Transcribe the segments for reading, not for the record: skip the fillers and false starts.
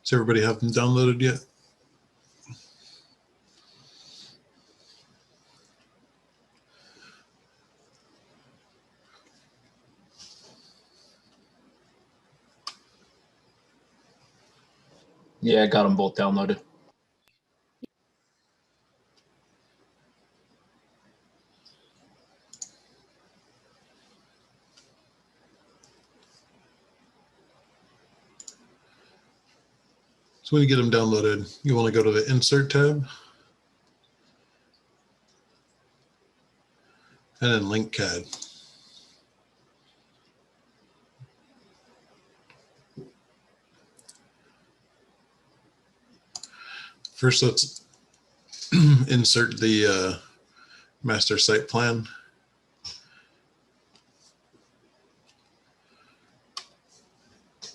Does everybody have them downloaded yet? Yeah, I got them both downloaded. So when you get them downloaded, you want to go to the Insert tab and then Link CAD. First, let's insert the master site plan.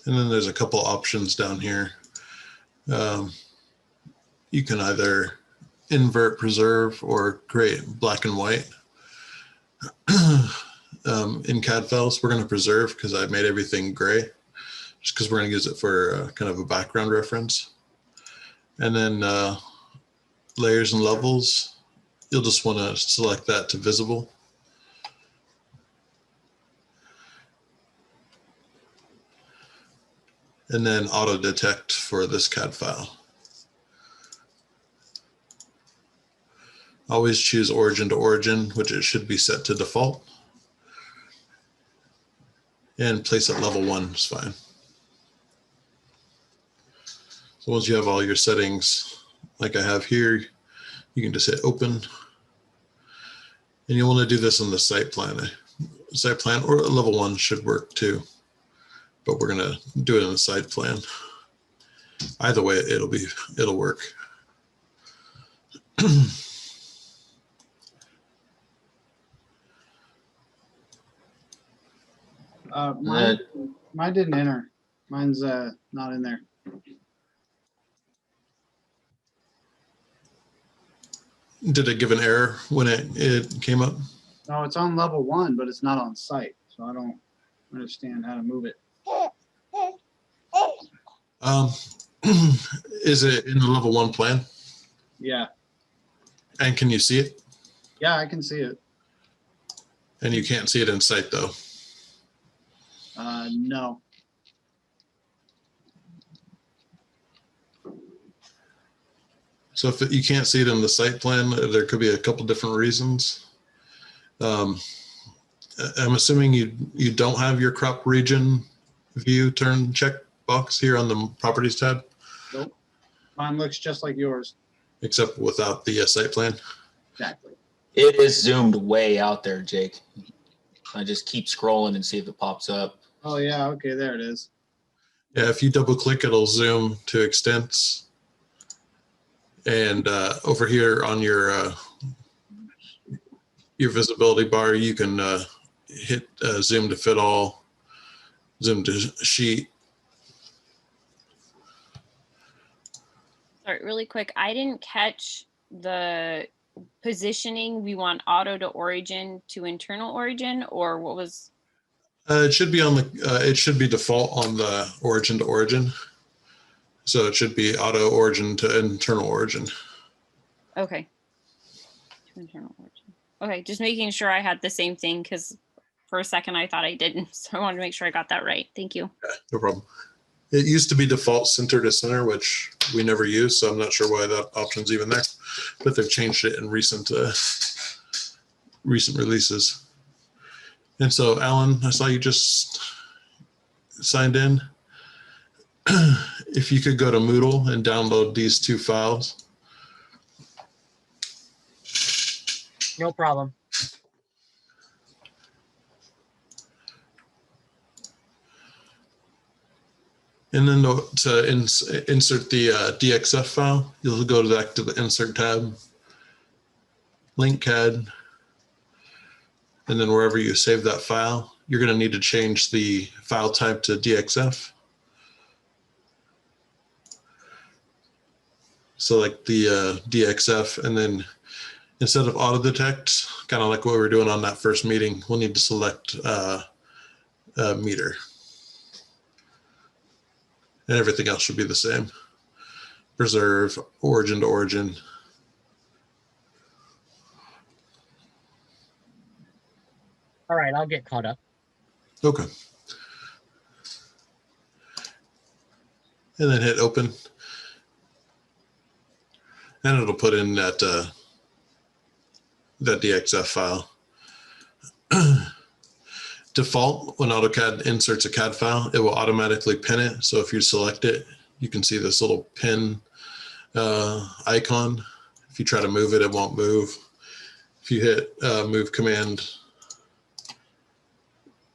And then there's a couple options down here. You can either invert, preserve, or create black and white. In CAD files, we're going to preserve because I made everything gray, just because we're going to use it for kind of a background reference. And then layers and levels, you'll just want to select that to visible. And then auto detect for this CAD file. Always choose origin to origin, which it should be set to default. And place at level 1 is fine. So once you have all your settings, like I have here, you can just hit open. And you want to do this on the site plan. Site plan or level 1 should work too, but we're going to do it in the site plan. Either way, it'll work. Mine didn't enter. Mine's not in there. Did it give an error when it came up? No, it's on level 1, but it's not on site. So I don't understand how to move it. Is it in the level 1 plan? Yeah. And can you see it? Yeah, I can see it. And you can't see it in site though? No. So if you can't see it in the site plan, there could be a couple different reasons. I'm assuming you don't have your crop region view turn check box here on the properties tab? Nope. Mine looks just like yours. Except without the site plan? Exactly. It is zoomed way out there, Jake. I just keep scrolling and see if it pops up. Oh yeah, okay, there it is. Yeah, if you double click, it'll zoom to extents. And over here on your visibility bar, you can hit zoom to fit all, zoom to sheet. Sorry, really quick. I didn't catch the positioning. We want auto to origin to internal origin, or what was? It should be on the. It should be default on the origin to origin. So it should be auto origin to internal origin. Okay. To internal origin. Okay, just making sure I had the same thing because for a second I thought I didn't. So I wanted to make sure I got that right. Thank you. Yeah, no problem. It used to be default center to center, which we never use, so I'm not sure why that option's even there. But they've changed it in recent releases. And so, Alan, I saw you just signed in. If you could go to Moodle and download these 2 files. No problem. And then to insert the DXF file, you'll go back to the Insert tab, Link CAD, and then wherever you save that file, you're going to need to change the file type to DXF. Select the DXF, and then instead of auto detect, kind of like what we were doing on that first meeting, we'll need to select meter. And everything else should be the same. preserve, origin to origin. All right, I'll get caught up. Okay. And then hit open. And it'll put in that that DXF file. Default, when AutoCAD inserts a CAD file, it will automatically pin it. So if you select it, you can see this little pin icon. If you try to move it, it won't move. If you hit move command,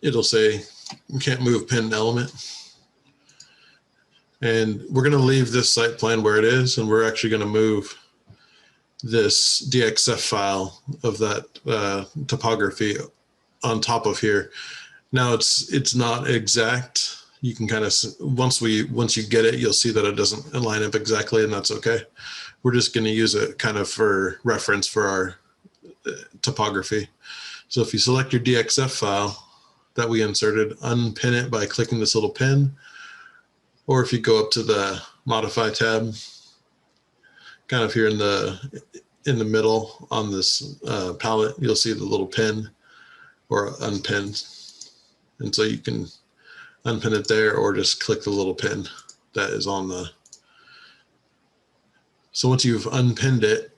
it'll say you can't move pin element. And we're going to leave this site plan where it is, and we're actually going to move this DXF file of that topography on top of here. Now it's not exact. You can kind of, once you get it, you'll see that it doesn't line up exactly, and that's okay. We're just going to use it kind of for reference for our topography. So if you select your DXF file that we inserted, unpin it by clicking this little pin, or if you go up to the modify tab, kind of here in the middle on this palette, you'll see the little pin or unpin. And so you can unpin it there or just click the little pin that is on the. So once you've unpinned it,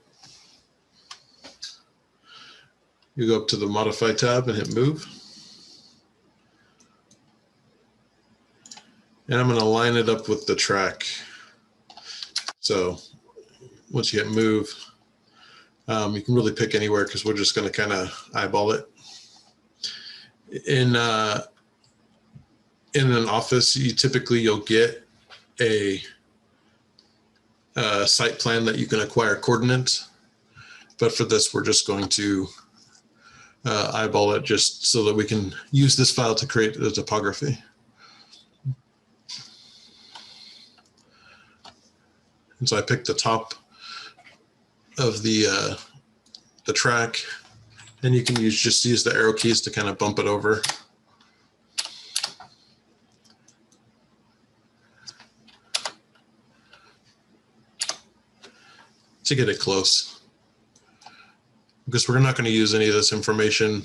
you go up to the modify tab and hit move. And I'm going to line it up with the track. So once you hit move, you can really pick anywhere because we're just going to kind of eyeball it. In an office, you'll get a site plan that you can acquire coordinates. But for this, we're just going to eyeball it just so that we can use this file to create the topography. And so I picked the top of the track, and you can just use the arrow keys to kind of bump it over. To get it close. Because we're not going to use any of this information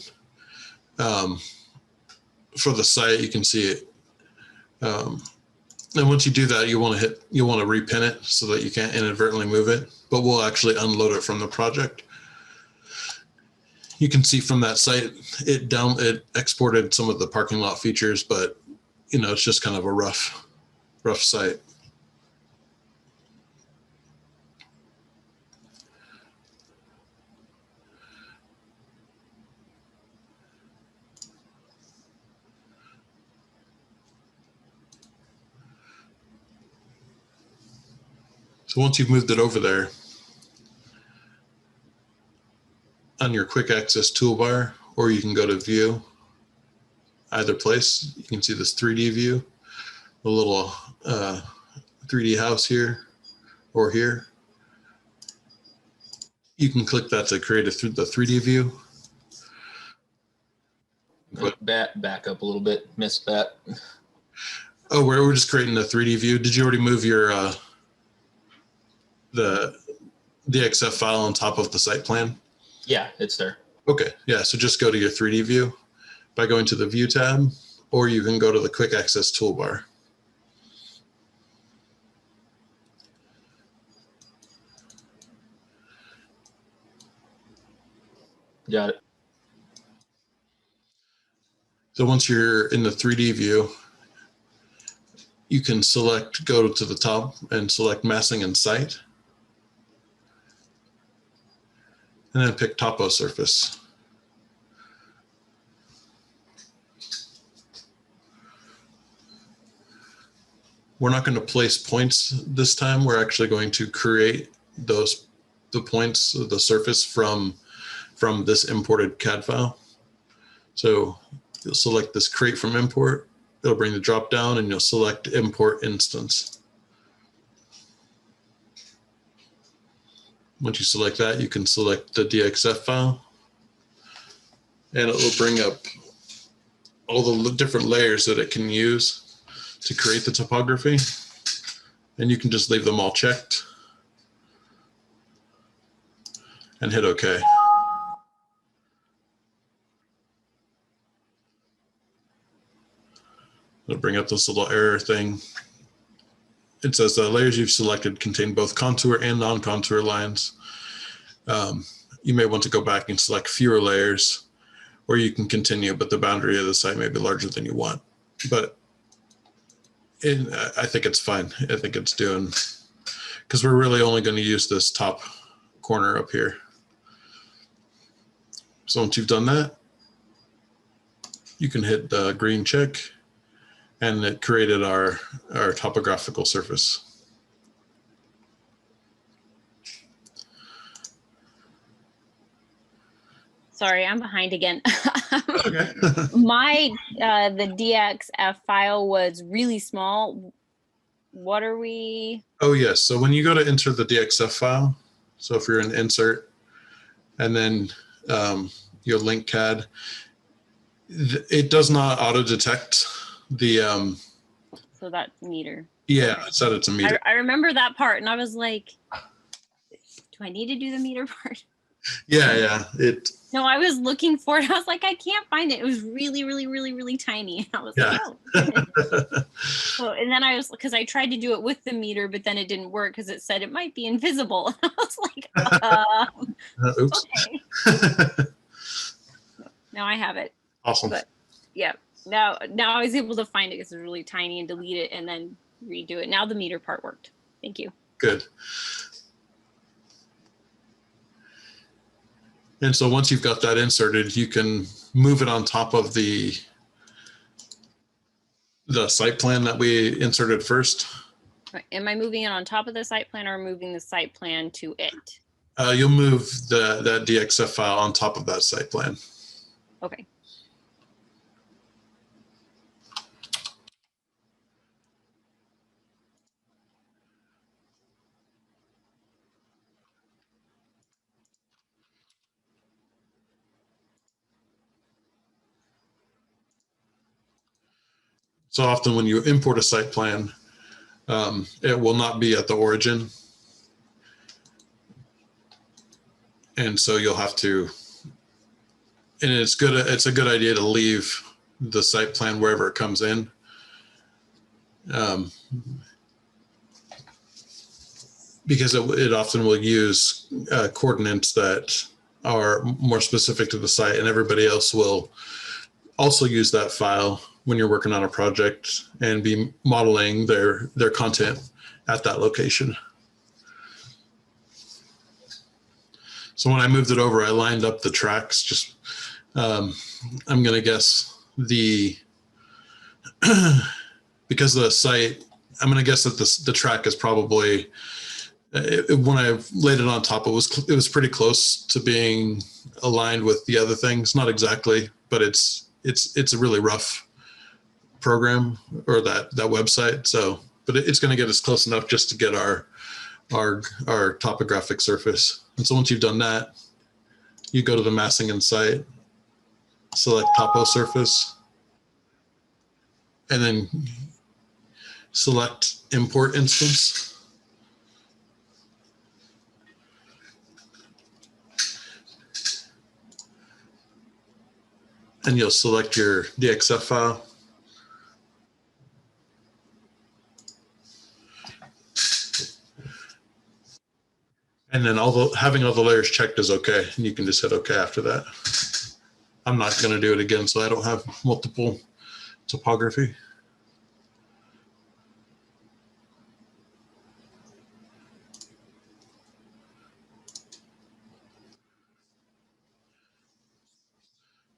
for the site. You can see it. And once you do that, you want to repin it so that you can't inadvertently move it, but we'll actually unload it from the project. You can see from that site, it exported some of the parking lot features, but it's just kind of a rough site. So once you've moved it over there, on your quick access toolbar, or you can go to view, either place, you can see this 3D view, a little 3D house here or here. You can click that to create the 3D view. Back up a little bit, missed that. Oh, we're just creating the 3D view. Did you already move your the DXF file on top of the site plan? Yeah, it's there. Okay, yeah, so just go to your 3D view by going to the View tab, or you can go to the Quick Access toolbar. Got it. So once you're in the 3D view, you can go to the top and select Massing and Site. And then pick Topo Surface. We're not going to place points this time. We're actually going to create the points, the surface from this imported CAD file. So you'll select this Create from Import. It'll bring the drop down, and you'll select Import Instance. Once you select that, you can select the DXF file, and it will bring up all the different layers that it can use to create the topography. And you can just leave them all checked. and hit OK. It'll bring up this little error thing. It says the layers you've selected contain both contour and non-contour lines. You may want to go back and select fewer layers, or you can continue, but the boundary of the site may be larger than you want. But I think it's fine. I think it's doing, because we're really only going to use this top corner up here. So once you've done that, you can hit the green check, and it created our topographical surface. Sorry, I'm behind again. Okay. The DXF file was really small. What are we? Oh yes, so when you go to insert the DXF file, so if you're in insert and then your link CAD, it does not auto detect the So that meter. yeah, it said it's a meter. I remember that part, and I was like, do I need to do the meter part? Yeah, it No, I was looking for it. I was like, I can't find it. It was really, really, really, really tiny. I was Yeah. like, oh. So, and then because I tried to do it with the meter, but then it didn't work because it said it might be invisible. I was like, oops. okay. Now I have it. Awesome. But yeah, now I was able to find it because it's really tiny and delete it and then redo it. Now the meter part worked. Thank you. Good. And so once you've got that inserted, you can move it on top of the site plan that we inserted first. Right. Am I moving it on top of the site plan or moving the site plan to it? You'll move that DXF file on top of that site plan. Okay. So often when you import a site plan, it will not be at the origin. And so you'll have to, and it's a good idea to leave the site plan wherever it comes in. Because it often will use coordinates that are more specific to the site, and everybody else will also use that file when you're working on a project and be modeling their content at that location. So when I moved it over, I lined up the tracks. Just I'm going to guess because the site, I'm going to guess that the track is probably, when I laid it on top, it was pretty close to being aligned with the other things. Not exactly, but it's a really rough program, or that website. So, but it's going to get us close enough just to get our topographic surface. And so once you've done that, you go to the massing and site, select topo surface, and then select import instance. And you'll select your DXF file. And then having all the layers checked is okay. And you can just hit okay after that. I'm not going to do it again, so I don't have multiple topography.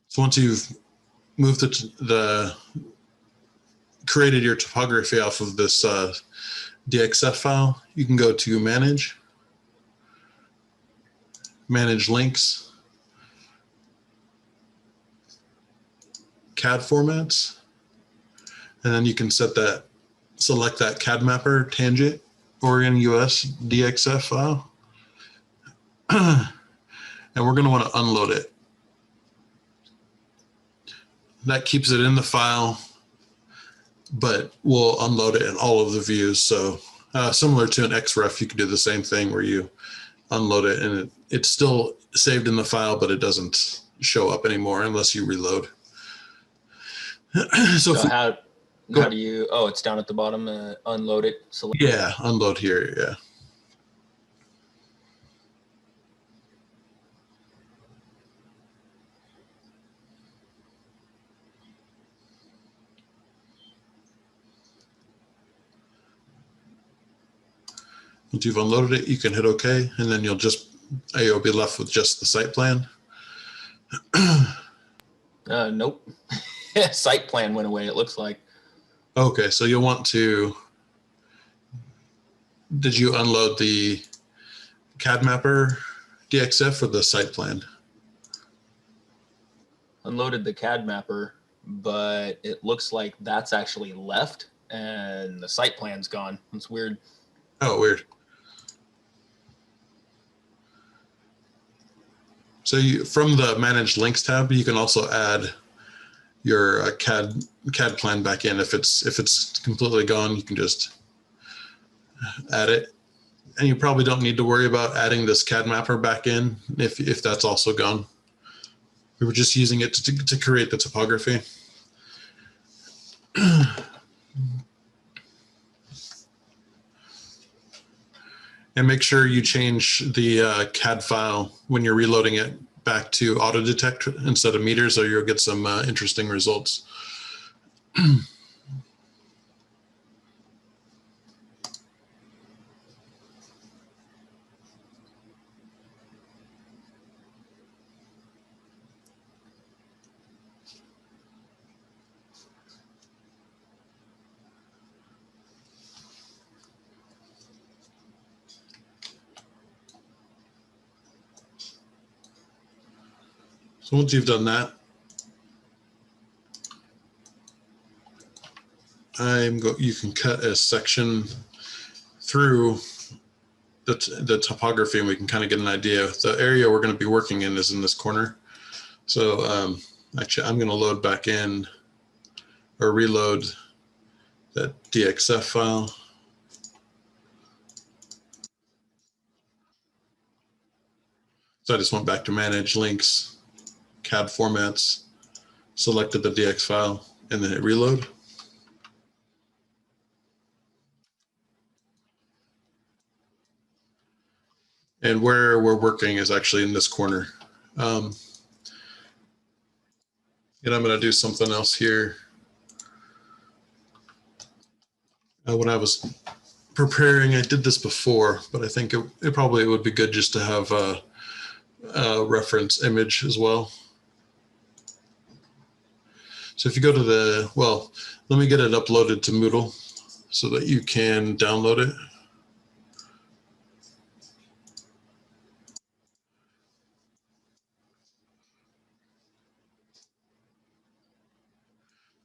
So once you've moved created your topography off of this DXF file, you can go to manage links, CAD formats, and then you can select that CAD mapper tangent, Oregon US DXF file. And we're going to want to unload it. That keeps it in the file, but we'll unload it in all of the views. So similar to an XREF, you can do the same thing where you unload it, and it's still saved in the file, but it doesn't show up anymore unless you reload. So So if how Go do you? Oh, it's down at the bottom. Unload it. Select. yeah, unload here. Yeah. Once you've unloaded it, you can hit OK, and then you'll be left with just the site plan. Nope. Site plan went away. It looks like. Okay, so you'll want to. Did you unload the CAD mapper DXF or the site plan? Unloaded the CAD mapper, but it looks like that's actually left, and the site plan's gone. It's weird. Oh, weird. So from the Manage Links tab, you can also add your CAD plan back in. If it's completely gone, you can just add it. And you probably don't need to worry about adding this CAD mapper back in if that's also gone. We were just using it to create the topography. And make sure you change the CAD file when you're reloading it back to auto detect instead of meters, or you'll get some interesting results. So once you've done that, you can cut a section through the topography, and we can kind of get an idea. The area we're going to be working in is in this corner. So actually, I'm going to load back in or reload that DXF file. So I just went back to Manage Links, CAD Formats, selected the DX file, and then hit reload. And where we're working is actually in this corner. And I'm going to do something else here. When I was preparing, I did this before, but I think it probably would be good just to have a reference image as well. So if you go to let me get it uploaded to Moodle so that you can download it.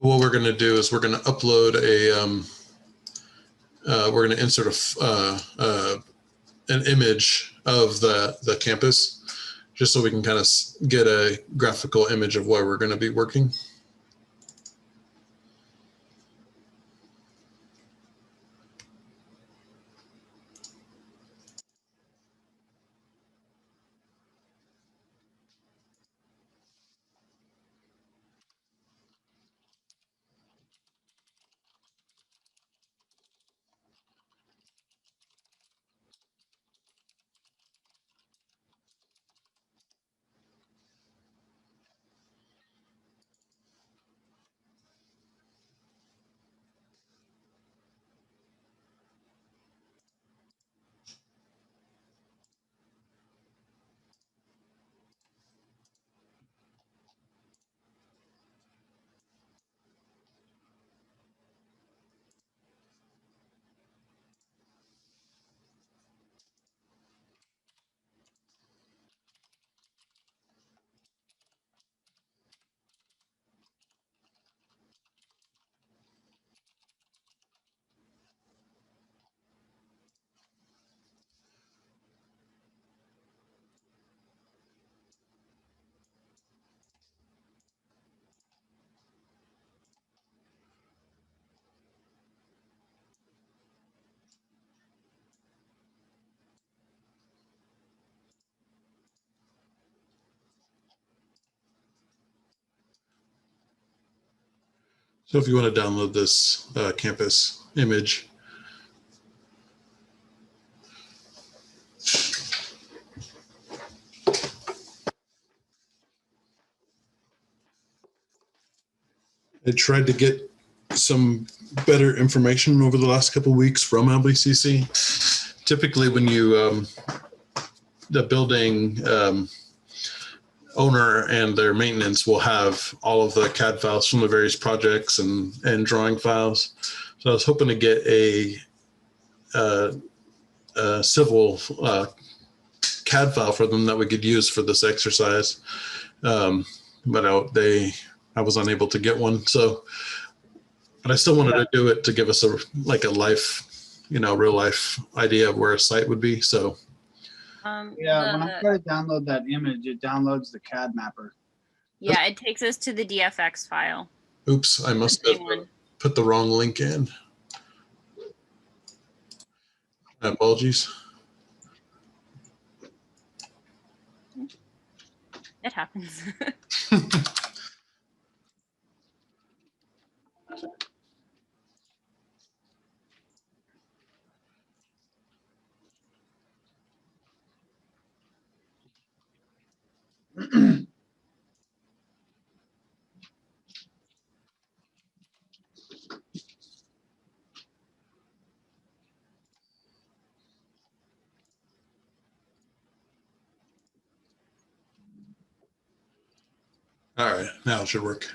What we're going to do is we're going to upload we're going to insert an image of the campus, just so we can kind of get a graphical image of where we're going to be working. So if you want to download this campus image, I tried to get some better information over the last couple of weeks from LBCC. Typically when you, the building owner and their maintenance will have all of the CAD files from the various projects and drawing files. So I was hoping to get a civil CAD file for them that we could use for this exercise. But I was unable to get one. So, but I still wanted to do it to give us a life, real life idea of where a site would be. So Yeah, when I try to download that image, it downloads the CAD mapper. Yeah, it takes us to the DFX file. oops, I must have put the wrong link in. My apologies. It happens. All right, now it should work.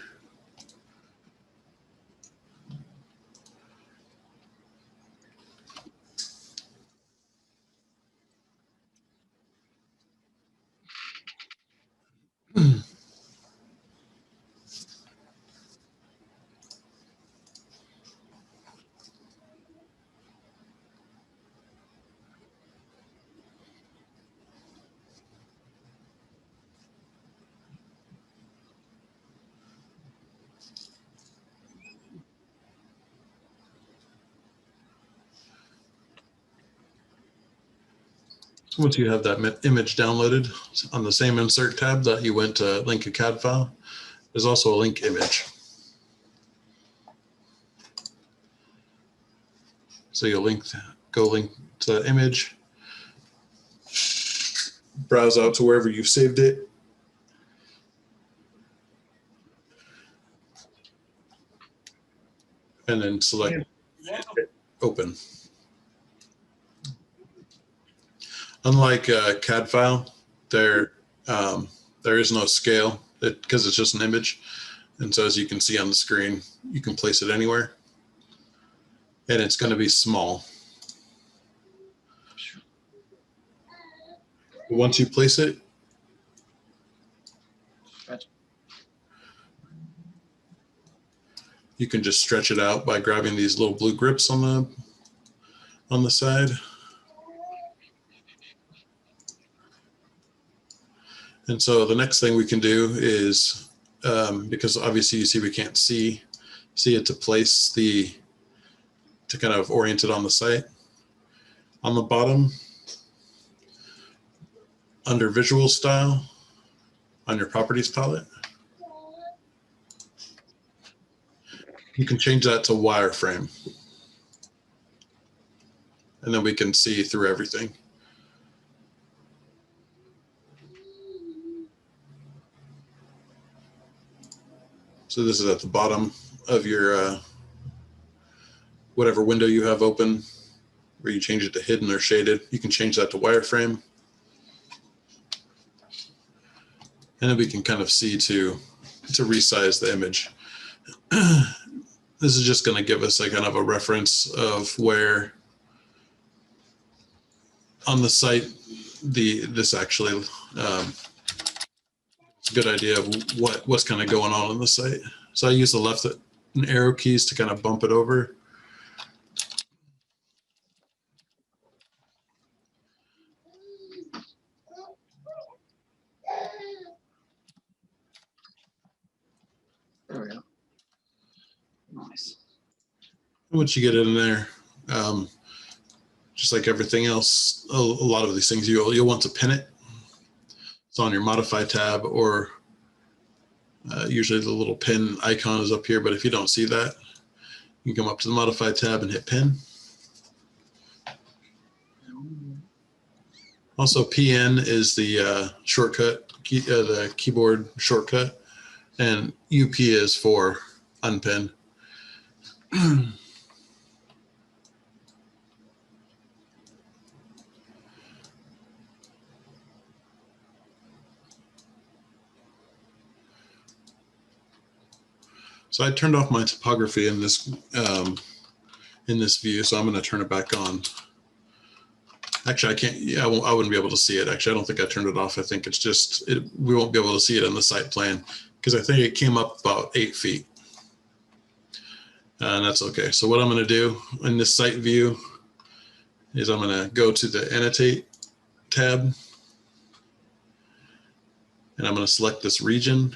Once you have that image downloaded on the same insert tab that you went to link a CAD file, there's also a link image. So you'll go link to that image, browse out to wherever you've saved it. And then select open. Unlike a CAD file, there is no scale because it's just an image. And so as you can see on the screen, you can place it anywhere. And it's going to be small. Once you place it, you can just stretch it out by grabbing these little blue grips on the side. And so the next thing we can do is, because obviously you see we can't see it, to place to kind of orient it on the site. On the bottom, under visual style, on your properties palette, you can change that to wireframe. And then we can see through everything. So this is at the bottom of your whatever window you have open, where you change it to hidden or shaded. You can change that to wireframe. And then we can kind of see to resize the image. This is just going to give us a kind of a reference of where on the site this actually it's a good idea of what's kind of going on the site. So I use the left and arrow keys to kind of bump it over. There we go. Nice. Once you get in there, just like everything else, a lot of these things you'll want to pin it. It's on your modify tab or Usually the little pin icon is up here, but if you don't see that, you can come up to the modify tab and hit pin. Also, PN is the shortcut, the keyboard shortcut, and UP is for unpin. So I turned off my topography in this view, so I'm going to turn it back on. Actually, I can't. Yeah, I wouldn't be able to see it. Actually, I don't think I turned it off. I think it's just we won't be able to see it in the site plan because I think it came up about 8 feet, and that's okay. So what I'm going to do in this site view is I'm going to go to the annotate tab, and I'm going to select this region.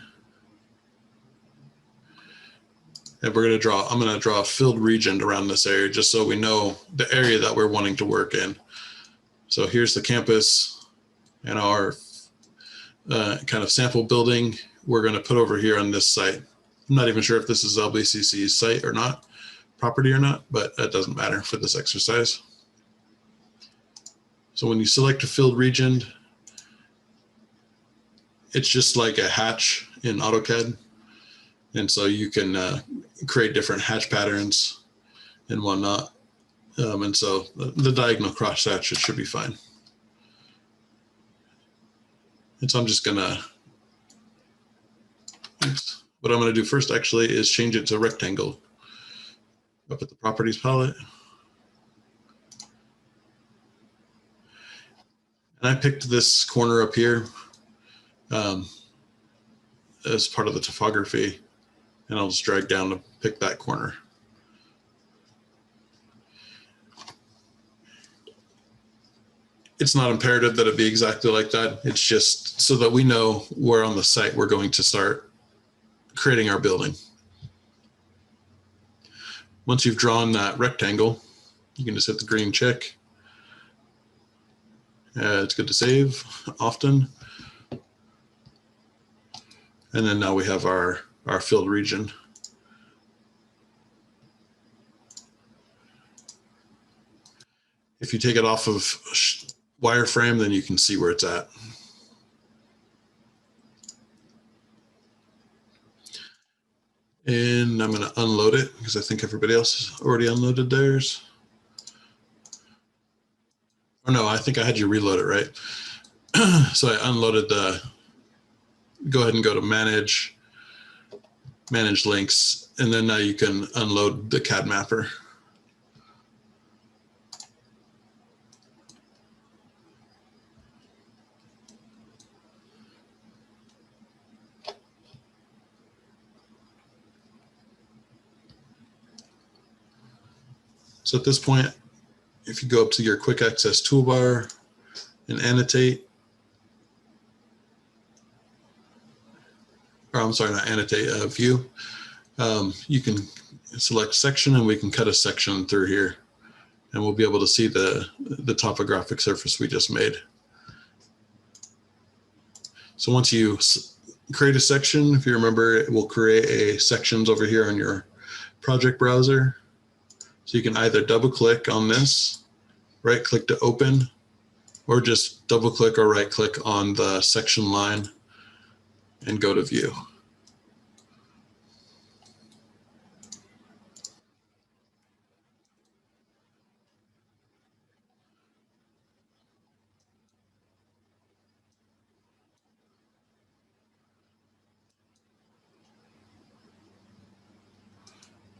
And we're going to draw, I'm going to draw a filled region around this area just so we know the area that we're wanting to work in. So here's the campus and our kind of sample building we're going to put over here on this site. I'm not even sure if this is LBCC's site or not, property or not, but that doesn't matter for this exercise. So when you select a filled region, it's just like a hatch in AutoCAD. And so you can create different hatch patterns and whatnot. And so the diagonal cross hatch, it should be fine. And so I'm just gonna, what I'm gonna do first actually is change it to rectangle. Up at the properties palette. And I picked this corner up here as part of the topography. And I'll just drag down to pick that corner. It's not imperative that it be exactly like that. It's just so that we know where on the site we're going to start creating our building. Once you've drawn that rectangle, you can just hit the green check. It's good to save often. And then now we have our filled region. If you take it off of wireframe, then you can see where it's at. And I'm going to unload it because I think everybody else has already unloaded theirs. Oh no, I think I had you reload it, right? So I unloaded go ahead and go to manage links, and then now you can unload the CAD mapper. So at this point, if you go up to your quick access toolbar and annotate, or I'm sorry, not annotate, view, you can select section and we can cut a section through here and we'll be able to see the topographic surface we just made. So once you create a section, if you remember, it will create a sections over here on your project browser. So you can either double click on this, right click to open, or just double click or right click on the section line and go to view.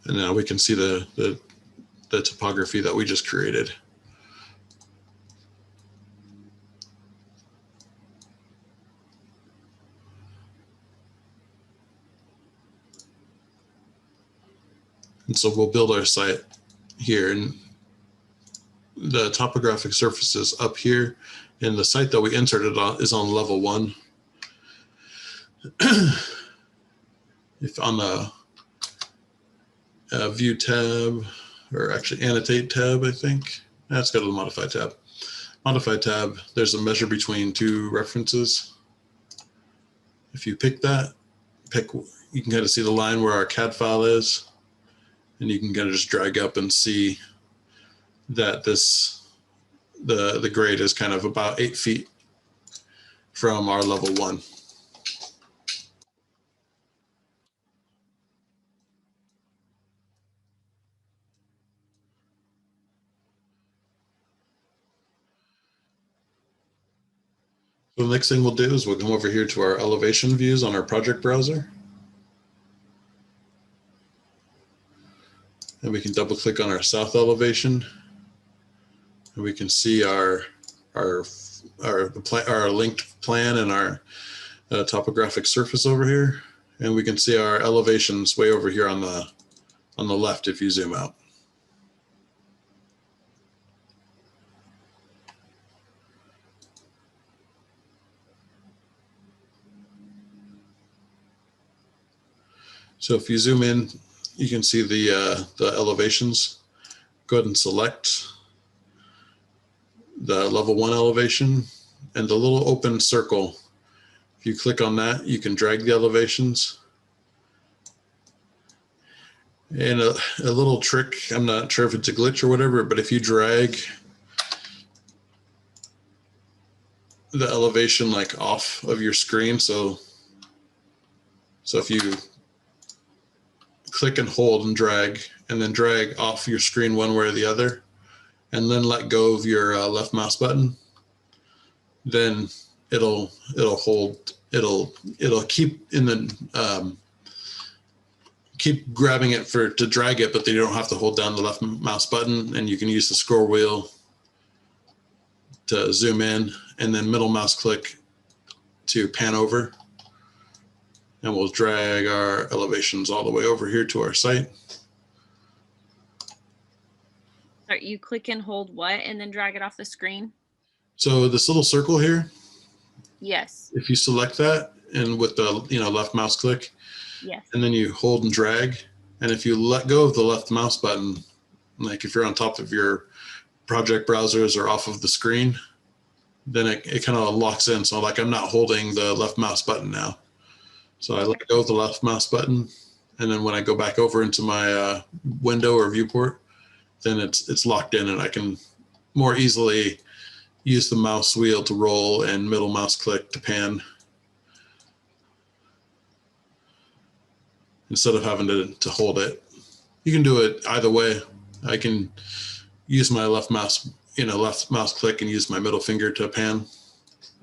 And now we can see the topography that we just created. And so we'll build our site here, and the topographic surfaces up here, and the site that we inserted on is on level 1. If on the view tab, or actually annotate tab, I think. Let's go to the modify tab. Modify tab, there's a measure between two references. If you pick you can kind of see the line where our CAD file is, and you can kind of just drag up and see that the grade is kind of about 8 feet from our level 1. So the next thing we'll do is we'll come over here to our elevation views on our project browser. And we can double click on our south elevation. And we can see our linked plan and our topographic surface over here. And we can see our elevations way over here on the left if you zoom out. So if you zoom in, you can see the elevations. Go ahead and select the level 1 elevation and the little open circle. If you click on that, you can drag the elevations. And a little trick, I'm not sure if it's a glitch or whatever, but if you drag the elevation like off of your screen, so if you click and hold and drag, and then drag off your screen one way or the other, and then let go of your left mouse button, then it'll hold, it'll keep in the keep grabbing it to drag it, but then you don't have to hold down the left mouse button, and you can use the scroll wheel to zoom in, and then middle mouse click to pan over. And we'll drag our elevations all the way over here to our site. Sorry, you click and hold what and then drag it off the screen? So this little circle here, Yes. if you select that and with the left mouse click, Yes. and then you hold and drag, and if you let go of the left mouse button, like if you're on top of your project browsers or off of the screen, then it kind of locks in. So like I'm not holding the left mouse button now. So I let go of the left mouse button, and then when I go back over into my window or viewport, then it's locked in, and I can more easily use the mouse wheel to roll and middle mouse click to pan instead of having to hold it. You can do it either way. I can use my left mouse click and use my middle finger to pan.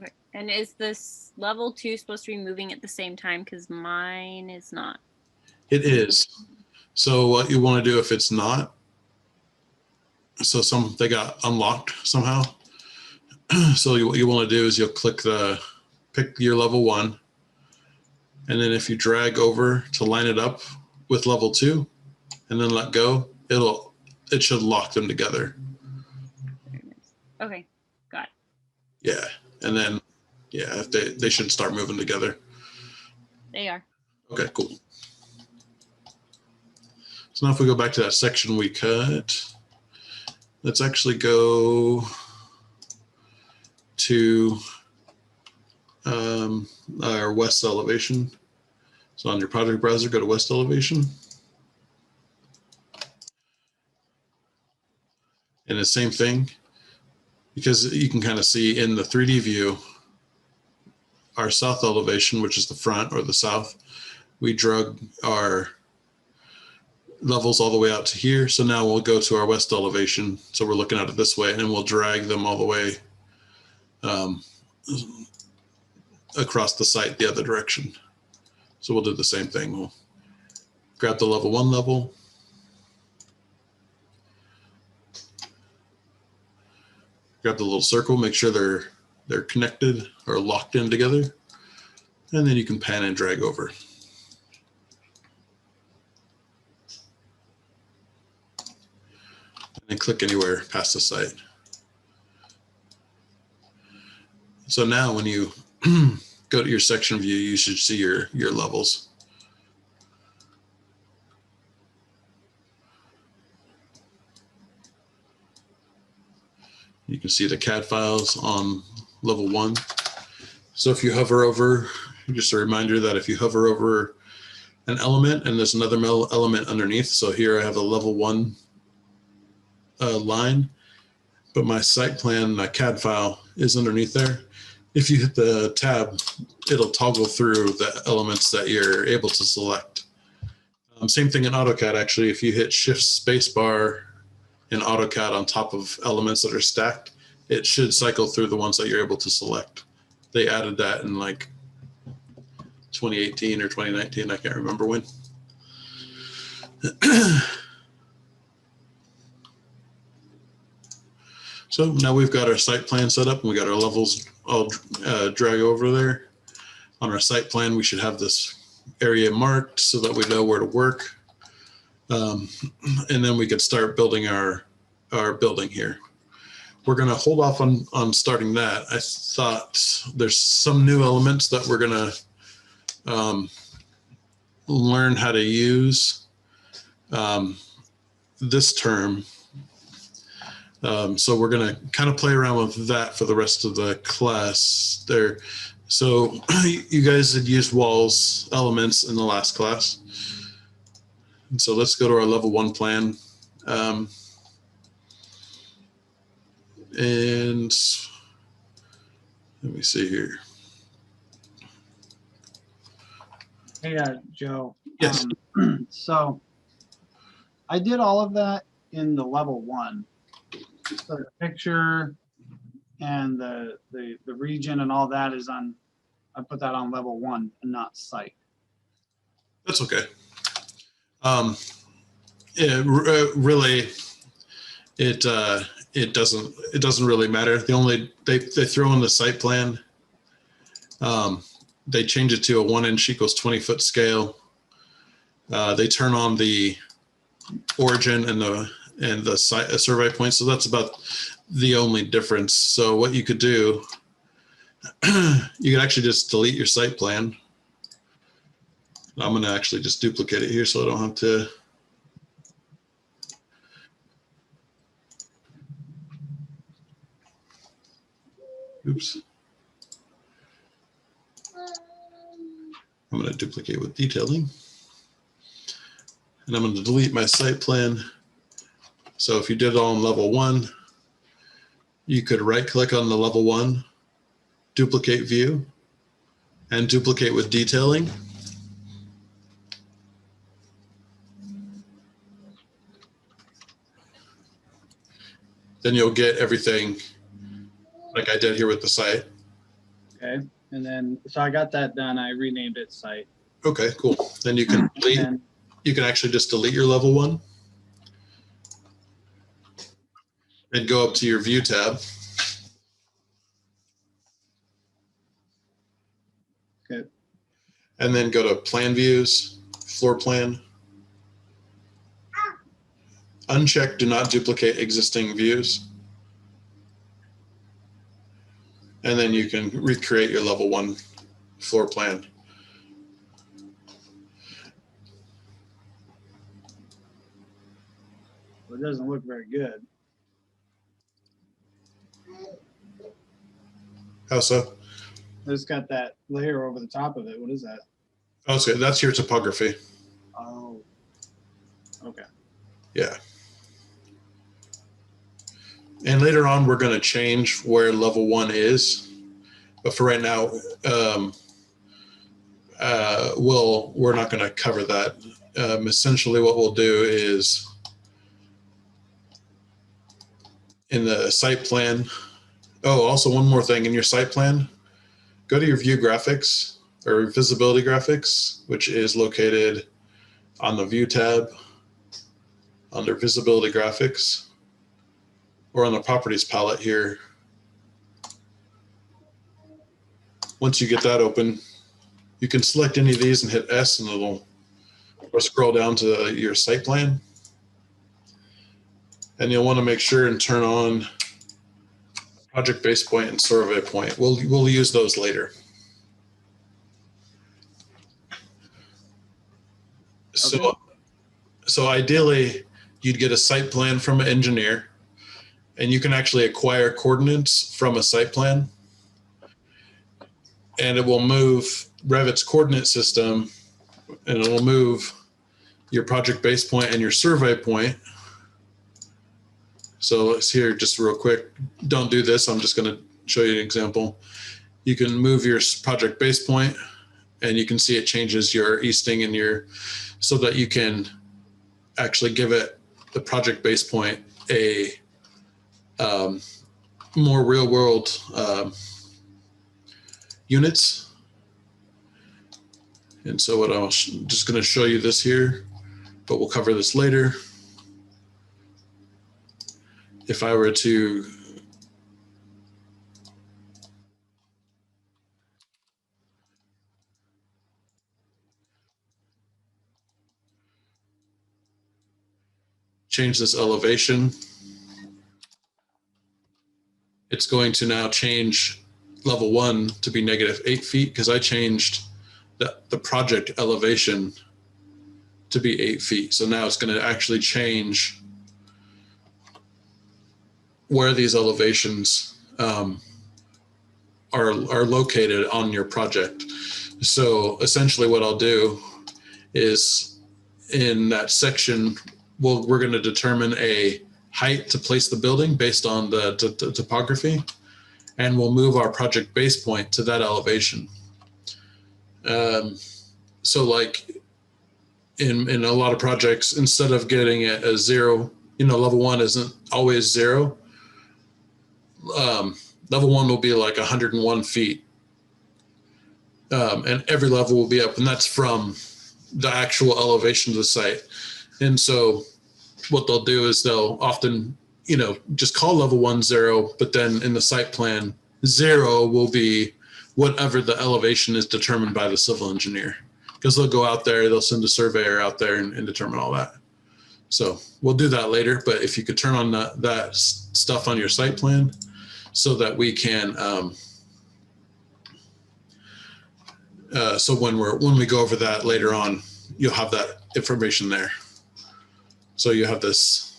Okay. And is this level 2 supposed to be moving at the same time? Because mine is not. It is. So what you want to do if it's not, so they got unlocked somehow. So what you want to do is you'll pick your level 1, and then if you drag over to line it up with level 2, and then let go, it should lock them together. Okay, got it. Yeah, and then if they should start moving together. They are. Okay, cool. So now if we go back to that section we cut, let's actually go to our west elevation. So on your project browser, go to west elevation. And the same thing, because you can kind of see in the 3D view, our south elevation, which is the front or the south, we drug our levels all the way out to here. So now we'll go to our west elevation. So we're looking at it this way, and we'll drag them all the way across the site the other direction. So we'll do the same thing. We'll grab the level 1 level, grab the little circle, make sure they're connected or locked in together, and then you can pan and drag over. And click anywhere past the site. So now when you go to your section view, you should see your levels. You can see the CAD files on level 1. So if you hover over, just a reminder that if you hover over an element and there's another element underneath. So here I have a level 1 line, but my site plan, my CAD file is underneath there. If you hit the tab, it'll toggle through the elements that you're able to select. Same thing in AutoCAD, actually. If you hit Shift Spacebar in AutoCAD on top of elements that are stacked, it should cycle through the ones that you're able to select. They added that in like 2018 or 2019, I can't remember when. So now we've got our site plan set up and we got our levels all drag over there. On our site plan, we should have this area marked so that we know where to work. And then we could start building our building here. We're gonna hold off on starting that. I thought there's some new elements that we're gonna learn how to use this term. So we're gonna kind of play around with that for the rest of the class there. So you guys had used walls elements in the last class. And so let's go to our level 1 plan. And let me see here. Hey, Joe. Yes. So I did all of that in the level 1. So the picture and the region and all that is on, I put that on level 1 and not site. That's okay. Really, it doesn't really matter. They throw in the site plan. They change it to a 1 inch equals 20 foot scale. They turn on the origin and the site survey point. So that's about the only difference. So what you could do, you can actually just delete your site plan. I'm going to actually just duplicate it here so I don't have to. Oops. I'm going to duplicate with detailing. And I'm going to delete my site plan. So if you did it all on level 1, you could right click on the level 1, duplicate view, and duplicate with detailing. Then you'll get everything like I did here with the site. Okay. And then, so I got that done. I renamed it site. Okay, cool. Then you can delete, And you can actually just delete your level 1 and go up to your view tab. okay. And then go to plan views, floor plan. Uncheck do not duplicate existing views. And then you can recreate your level 1 floor plan. Well, it doesn't look very good. How so? It's got that layer over the top of it. What is that? Oh, so that's your topography. Oh, okay. Yeah. And later on, we're going to change where level 1 is. But for right now, we're not going to cover that. Essentially, what we'll do is in the site plan. Oh, also one more thing in your site plan, go to your view graphics or visibility graphics, which is located on the view tab under visibility graphics or on the properties palette here. Once you get that open, you can select any of these and hit S and it'll or scroll down to your site plan. And you'll want to make sure and turn on project base point and survey point. We'll use those later. Okay. So ideally, you'd get a site plan from an engineer, and you can actually acquire coordinates from a site plan, and it will move Revit's coordinate system and it'll move your project base point and your survey point. So let's here just real quick. Don't do this. I'm just going to show you an example. You can move your project base point, and you can see it changes your easting and your, so that you can actually give it the project base point a more real world units. And so what I'm just going to show you this here, but we'll cover this later. If I were to change this elevation, it's going to now change level 1 to be -8 feet because I changed the project elevation to be 8 feet. So now it's going to actually change where these elevations are located on your project. So essentially what I'll do is in that section, we're going to determine a height to place the building based on the topography, and we'll move our project base point to that elevation. So like in a lot of projects, instead of getting it as 0, level 1 isn't always 0. Level 1 will be like 101 feet. And every level will be up, and that's from the actual elevation of the site. And so what they'll do is they'll often, just call level 1 0, but then in the site plan, 0 will be whatever the elevation is determined by the civil engineer, because they'll go out there, they'll send a surveyor out there and determine all that. So we'll do that later, but if you could turn on that stuff on your site plan so that we can, so when we go over that later on, you'll have that information there. So you have this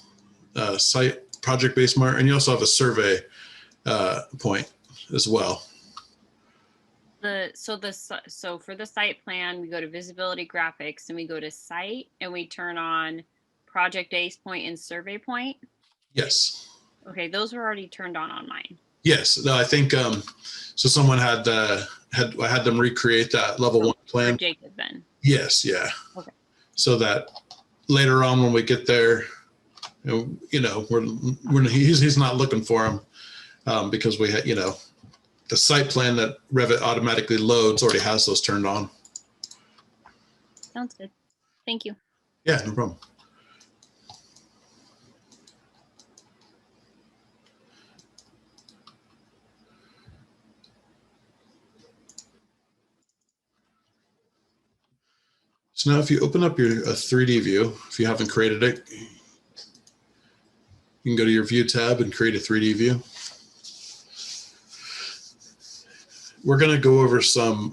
site project base mark, and you also have a survey point as well. So for the site plan, we go to visibility graphics and we go to site and we turn on project base point and survey point. Yes. Okay, those were already turned on mine. Yes. No, I think so. Someone had them recreate that level 1 plan. For Jacob then. Yes. Yeah. Okay. So that later on when we get there, he's not looking for them because we had, the site plan that Revit automatically loads already has those turned on. Sounds good. Thank you. Yeah, no problem. So now if you open up your 3D view, if you haven't created it, you can go to your view tab and create a 3D view. We're going to go over some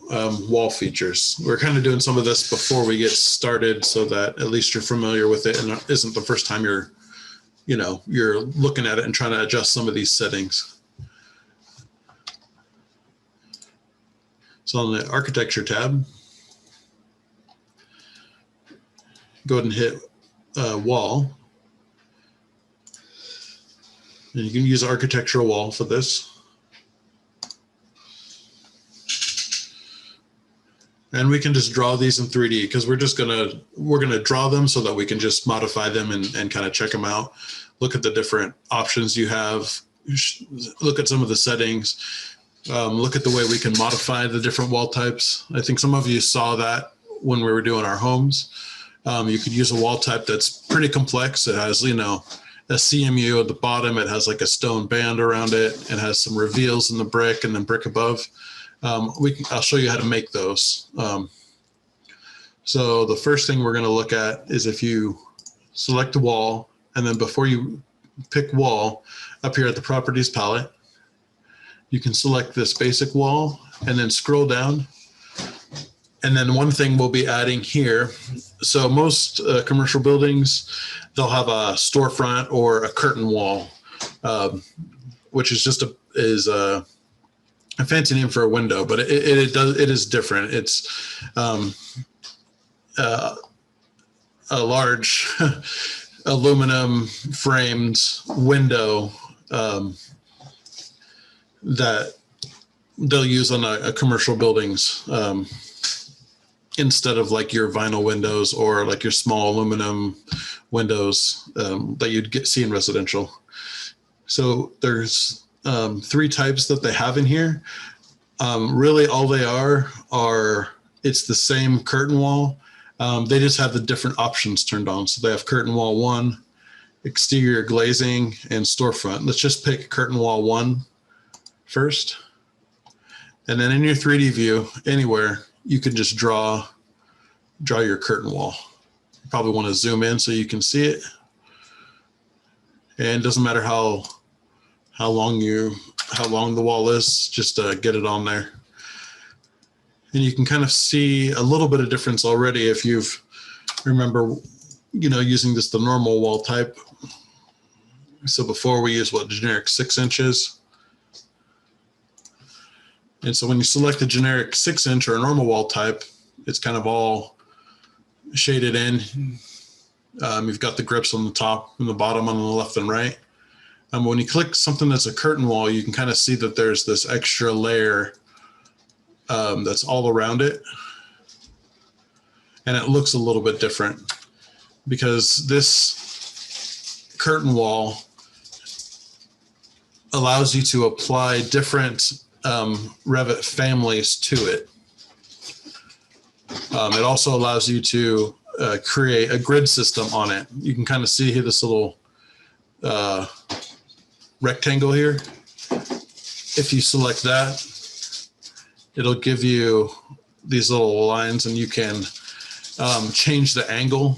wall features. We're kind of doing some of this before we get started so that at least you're familiar with it and it isn't the first time you're looking at it and trying to adjust some of these settings. So on the architecture tab, go ahead and hit wall. And you can use architectural wall for this. And we can just draw these in 3D because we're gonna draw them so that we can just modify them and kind of check them out. Look at the different options you have. Look at some of the settings. Look at the way we can modify the different wall types. I think some of you saw that when we were doing our homes. You could use a wall type that's pretty complex. It has, a CMU at the bottom. It has like a stone band around it. It has some reveals in the brick and then brick above. I'll show you how to make those. So the first thing we're going to look at is if you select the wall, and then before you pick wall, up here at the properties palette, you can select this basic wall and then scroll down. And then one thing we'll be adding here. So most commercial buildings, they'll have a storefront or a curtain wall, which is just a fancy name for a window, but it is different. It's a large aluminum framed window that they'll use on a commercial buildings instead of like your vinyl windows or like your small aluminum windows that you'd see in residential. So there's 3 types that they have in here. Really all they are it's the same curtain wall. They just have the different options turned on. So they have curtain wall 1, exterior glazing, and storefront. Let's just pick curtain wall 1 first. And then in your 3D view, anywhere, you can just draw your curtain wall. You probably want to zoom in so you can see it. And it doesn't matter how long the wall is, just get it on there. And you can kind of see a little bit of difference already if you've remember, using just the normal wall type. So before we use generic 6 inches. And so when you select a generic 6-inch or a normal wall type, it's kind of all shaded in. You've got the grips on the top and the bottom on the left and right. When you click something that's a curtain wall, you can kind of see that there's this extra layer that's all around it. And it looks a little bit different because this curtain wall allows you to apply different Revit families to it. It also allows you to create a grid system on it. You can kind of see here this little rectangle here. If you select that, it'll give you these little lines, and you can change the angle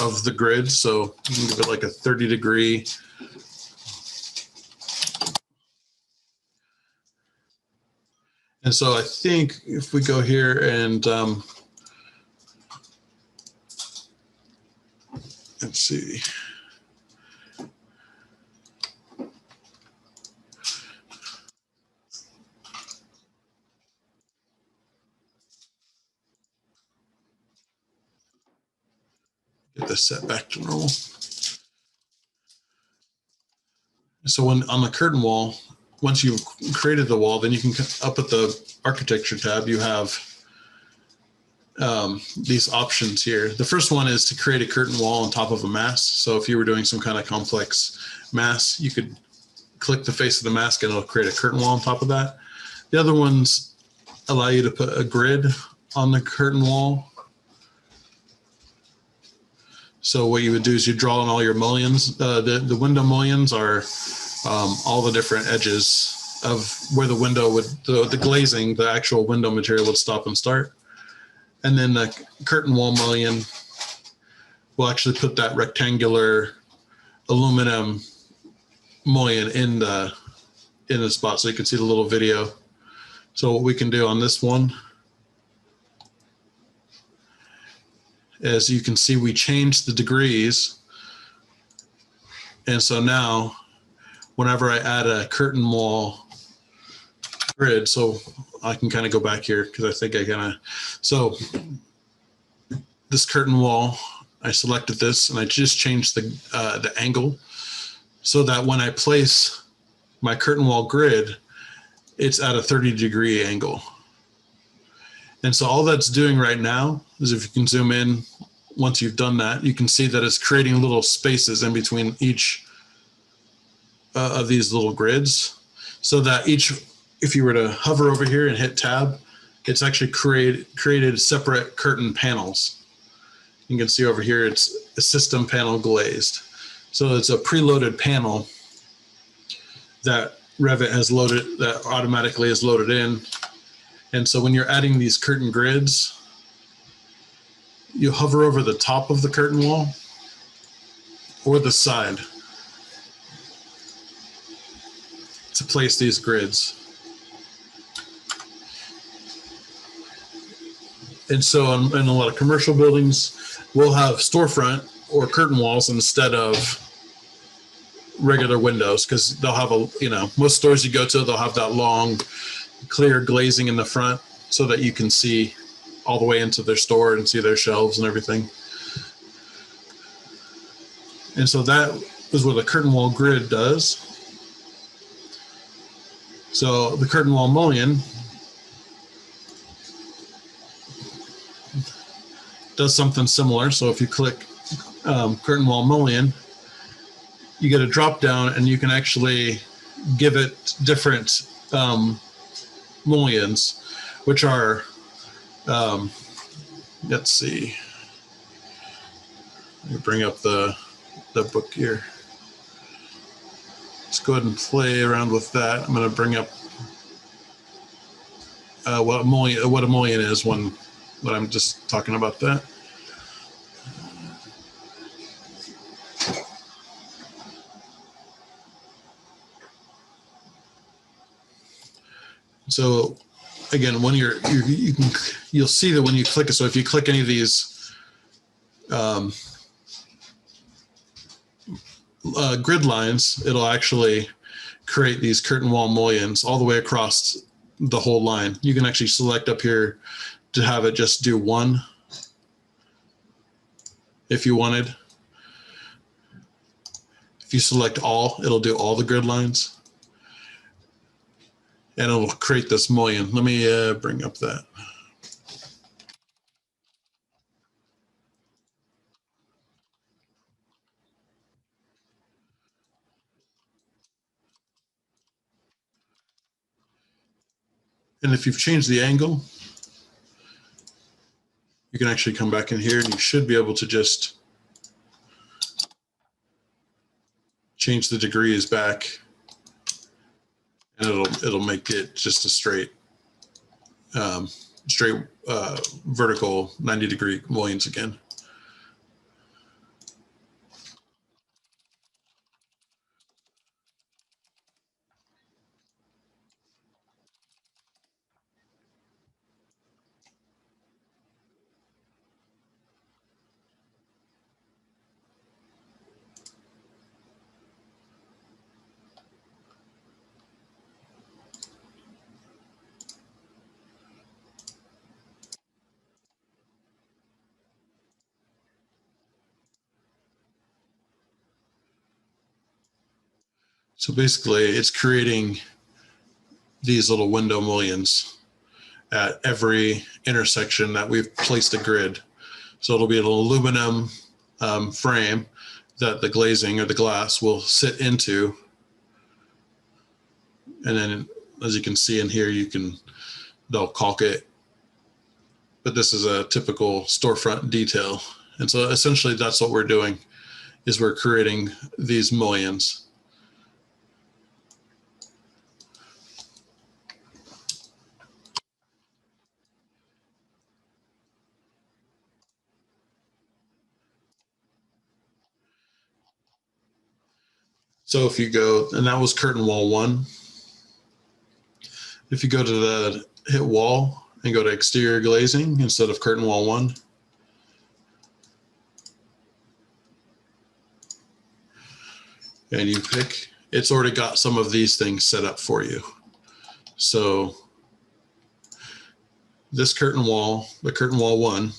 of the grid. So you can give it like a 30-degree. And so I think if we go here and let's see. Get this set back to normal. So when on the curtain wall, once you've created the wall, then you can up at the architecture tab, you have these options here. The first one is to create a curtain wall on top of a mask. So if you were doing some kind of complex mask, you could click the face of the mask and it'll create a curtain wall on top of that. The other ones allow you to put a grid on the curtain wall. So what you would do is you draw on all your mullions. The window mullions are all the different edges of where the window would, the glazing, the actual window material would stop and start. And then the curtain wall mullion will actually put that rectangular aluminum mullion in the spot. So you can see the little video. So what we can do on this one is you can see we changed the degrees. And so now whenever I add a curtain wall grid, so I can kind of go back here because I think I kind of, so this curtain wall, I selected this and I just changed the angle so that when I place my curtain wall grid, it's at a 30-degree angle. And so all that's doing right now is, if you can zoom in, once you've done that, you can see that it's creating little spaces in between each of these little grids, so that if you were to hover over here and hit tab, it's actually created separate curtain panels. You can see over here, it's a system panel glazed. So it's a preloaded panel that Revit has loaded, that automatically is loaded in. And so when you're adding these curtain grids, you hover over the top of the curtain wall or the side to place these grids. And so in a lot of commercial buildings, we'll have storefront or curtain walls instead of regular windows, because they'll have most stores you go to, they'll have that long clear glazing in the front so that you can see all the way into their store and see their shelves and everything. And so that is what a curtain wall grid does. So the curtain wall mullion does something similar. So if you click curtain wall mullion, you get a drop down and you can actually give it different mullions, which are, let's see, let me bring up the book here. Let's go ahead and play around with that. I'm going to bring up what a mullion is when I'm just talking about that. So again, when you'll see that when you click it. So if you click any of these grid lines, it'll actually create these curtain wall mullions all the way across the whole line. You can actually select up here to have it just do one if you wanted. If you select all, it'll do all the grid lines. And it'll create this mullion. Let me bring up that. And if you've changed the angle, you can actually come back in here and you should be able to just change the degrees back, and it'll make it just a straight vertical 90-degree mullions again. So basically, it's creating these little window mullions at every intersection that we've placed a grid. So it'll be an aluminum frame that the glazing or the glass will sit into. And then as you can see in here, they'll caulk it. But this is a typical storefront detail. And so essentially that's what we're doing, is we're creating these mullions. So if you go, and that was curtain wall 1. If you go to the hit wall and go to exterior glazing instead of curtain wall 1, and you pick, it's already got some of these things set up for you. So this curtain wall, the curtain wall 1,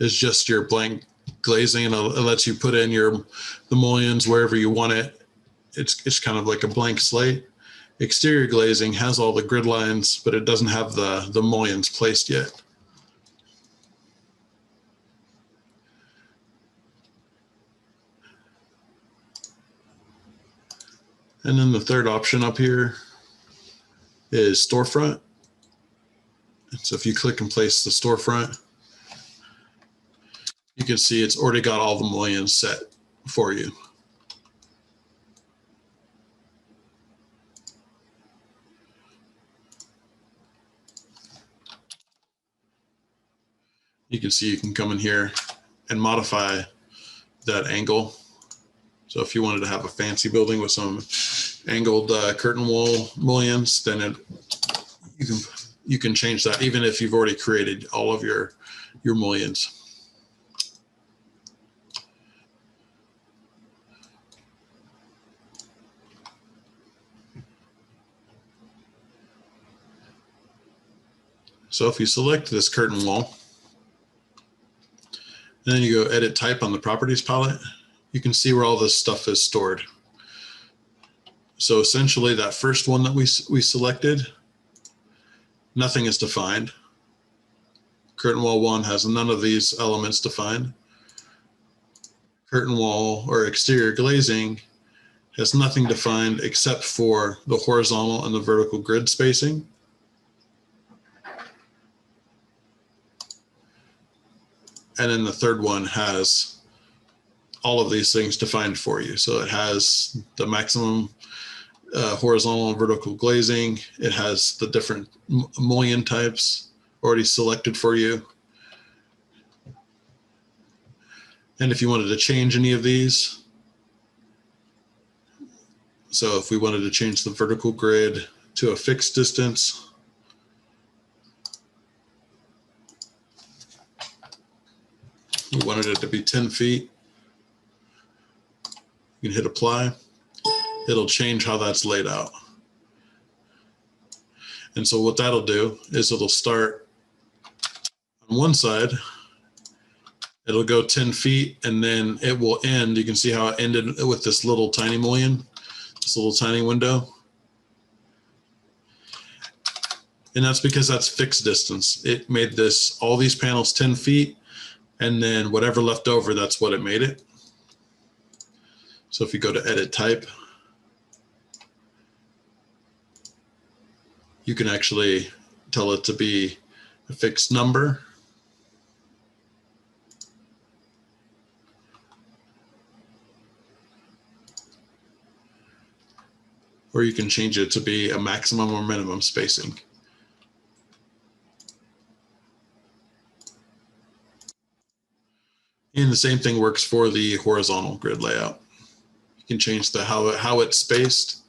is just your blank glazing, and it lets you put in the mullions wherever you want it. It's kind of like a blank slate. Exterior glazing has all the grid lines, but it doesn't have the mullions placed yet. And then the third option up here is storefront. So if you click and place the storefront, you can see it's already got all the mullions set for you. You can see you can come in here and modify that angle. So if you wanted to have a fancy building with some angled curtain wall mullions, then you can change that even if you've already created all of your mullions. So if you select this curtain wall, And then you go edit type on the properties palette. You can see where all this stuff is stored. So essentially that first one that we selected, nothing is defined. Curtain wall 1 has none of these elements defined. Curtain wall or exterior glazing has nothing defined except for the horizontal and the vertical grid spacing. And then the third one has all of these things defined for you. So it has the maximum horizontal and vertical glazing. It has the different mullion types already selected for you. And if you wanted to change any of these, so if we wanted to change the vertical grid to a fixed distance, we wanted it to be 10 feet, you can hit apply. It'll change how that's laid out. And so what that'll do is it'll start on one side, it'll go 10 feet and then it will end. You can see how it ended with this little tiny mullion, this little tiny window. And that's because that's fixed distance. It made this, all these panels 10 feet, and then whatever left over, that's what it made it. So if you go to edit type, you can actually tell it to be a fixed number. Or you can change it to be a maximum or minimum spacing. And the same thing works for the horizontal grid layout. You can change the how it's spaced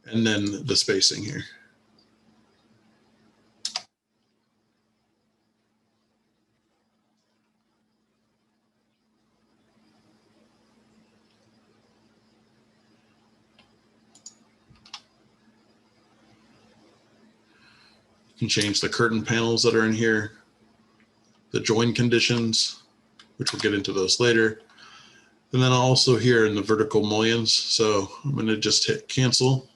and then the spacing here. You can change the curtain panels that are in here, the join conditions, which we'll get into those later. And then also here in the vertical mullions. So I'm going to just hit cancel.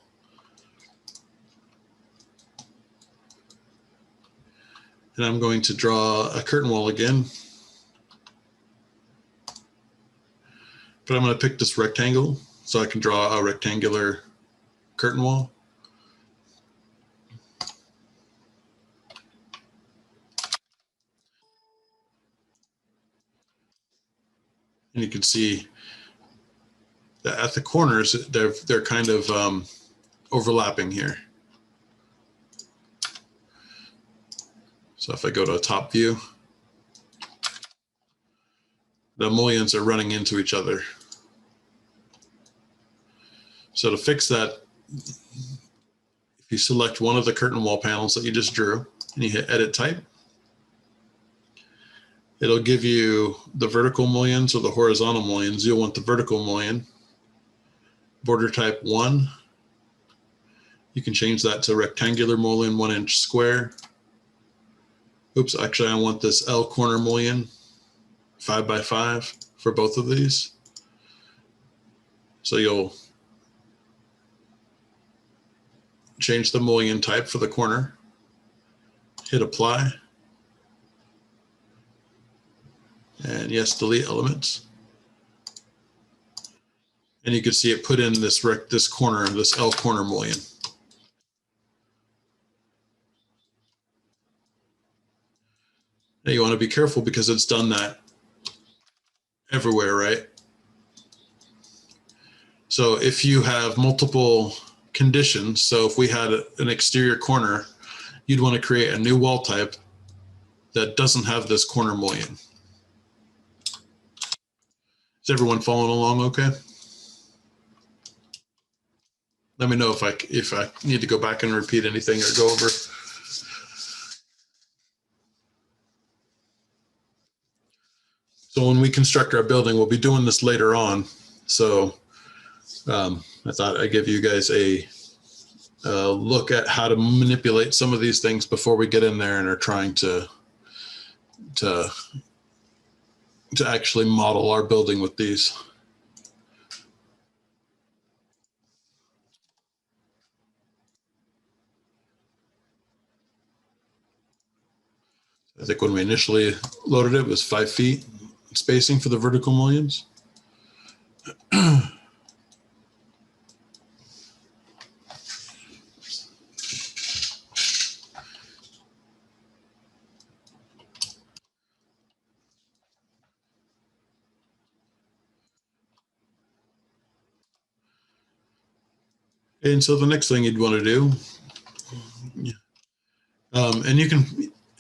And I'm going to draw a curtain wall again. But I'm going to pick this rectangle so I can draw a rectangular curtain wall. And you can see that at the corners, they're kind of overlapping here. So if I go to a top view, the mullions are running into each other. So to fix that, if you select one of the curtain wall panels that you just drew and you hit edit type, it'll give you the vertical mullions or the horizontal mullions. You'll want the vertical mullion. Border type 1. You can change that to rectangular mullion 1 inch square. Oops, actually I want this L corner mullion 5 by 5 for both of these. So you'll change the mullion type for the corner, hit apply, and yes, delete elements. And you can see it put in this corner, this L corner mullion. Now you want to be careful because it's done that everywhere, right? So if you have multiple conditions, so if we had an exterior corner, you'd want to create a new wall type that doesn't have this corner mullion. Is everyone following along okay? Let me know if I need to go back and repeat anything or go over. So when we construct our building, we'll be doing this later on. So I thought I'd give you guys a look at how to manipulate some of these things before we get in there and are trying to to actually model our building with these. I think when we initially loaded it, it was 5 feet spacing for the vertical mullions. And so the next thing you'd want to do, and you can,